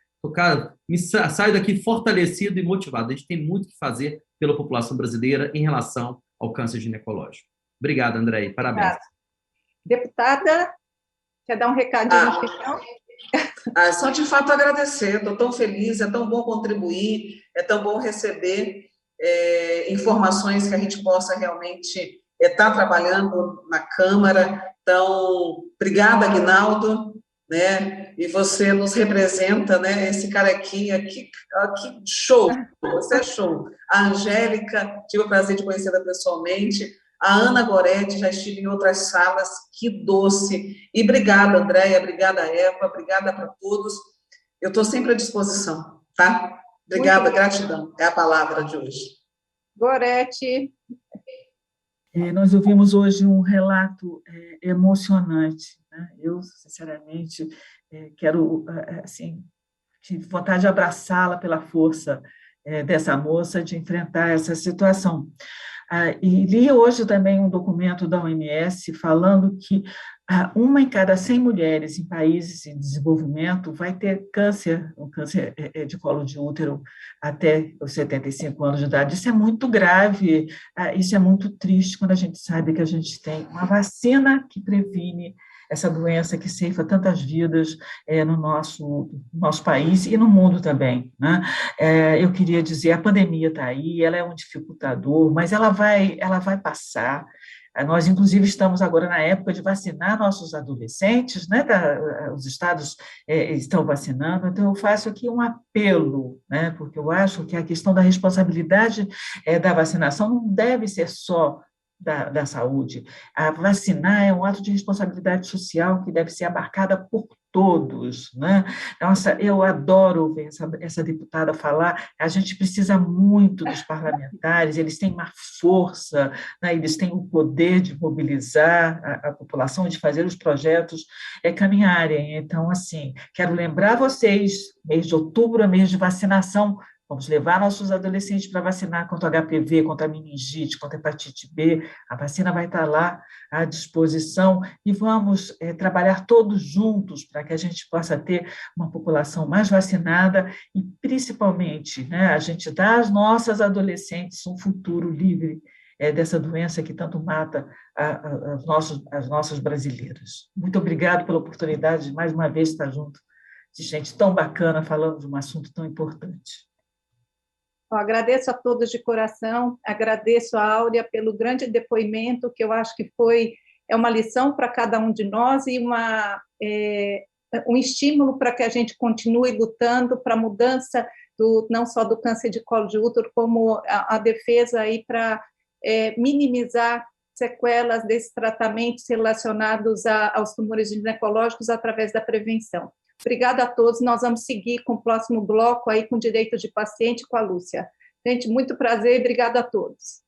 saio daqui fortalecido e motivado. A gente tem muito que fazer pela população brasileira em relação ao câncer ginecológico. Obrigado, André. Parabéns. Obrigada. Deputada, quer dar um recadinho no final? Só de fato agradecer. Estou tão feliz, é tão bom contribuir, é tão bom receber informações que a gente possa realmente estar trabalhando na Câmara. Então, obrigada, Aguinaldo, né? E você nos representa, né? Esse carequinha aqui, que show, você é show. A Angélica, tive o prazer de conhecê-la pessoalmente. A Ana Gorete, já estive em outras salas, que doce. E obrigada, Andréia, obrigada, Eva, obrigada para todos. Eu estou sempre à disposição, tá? Obrigada, gratidão. É a palavra de hoje. Gorete. Nós ouvimos hoje um relato emocionante, né? Eu, sinceramente, quero, assim, tive vontade de abraçá-la pela força dessa moça de enfrentar essa situação. E li hoje também um documento da OMS falando que 1 em cada 100 mulheres em países em desenvolvimento vai ter câncer, um câncer de colo de útero até os 75 anos de idade. Isso é muito grave, isso é muito triste quando a gente sabe que a gente tem uma vacina que previne essa doença que ceifa tantas vidas no nosso país e no mundo também, né? Eu queria dizer, a pandemia está aí, ela é um dificultador, mas ela vai passar. Nós, inclusive, estamos agora na época de vacinar nossos adolescentes, né? Os estados estão vacinando, então eu faço aqui um apelo, né? Porque eu acho que a questão da responsabilidade da vacinação não deve ser só da saúde. A vacinar é um ato de responsabilidade social que deve ser abarcada por todos, né? Nossa, eu adoro ouvir essa deputada falar, a gente precisa muito dos parlamentares, eles têm uma força, né? Eles têm o poder de mobilizar a população, de fazer os projetos caminharem. Então, assim, quero lembrar vocês, mês de outubro é mês de vacinação, vamos levar nossos adolescentes para vacinar contra HPV, contra a meningite, contra a hepatite B, a vacina vai estar lá à disposição e vamos trabalhar todos juntos para que a gente possa ter uma população mais vacinada e, principalmente, né, a gente dar às nossas adolescentes um futuro livre dessa doença que tanto mata as nossas brasileiras. Muito obrigado pela oportunidade de, mais uma vez, estar junto de gente tão bacana falando de um assunto tão importante. Eu agradeço a todos de coração, agradeço a Áurea pelo grande depoimento, que eu acho que é uma lição para cada um de nós e um estímulo para que a gente continue lutando para a mudança não só do câncer de colo de útero, como a defesa aí para minimizar sequelas desses tratamentos relacionados aos tumores ginecológicos através da prevenção. Obrigada a todos, nós vamos seguir com o próximo bloco aí com direito de paciente com a Lúcia. Gente, muito prazer e obrigada a todos.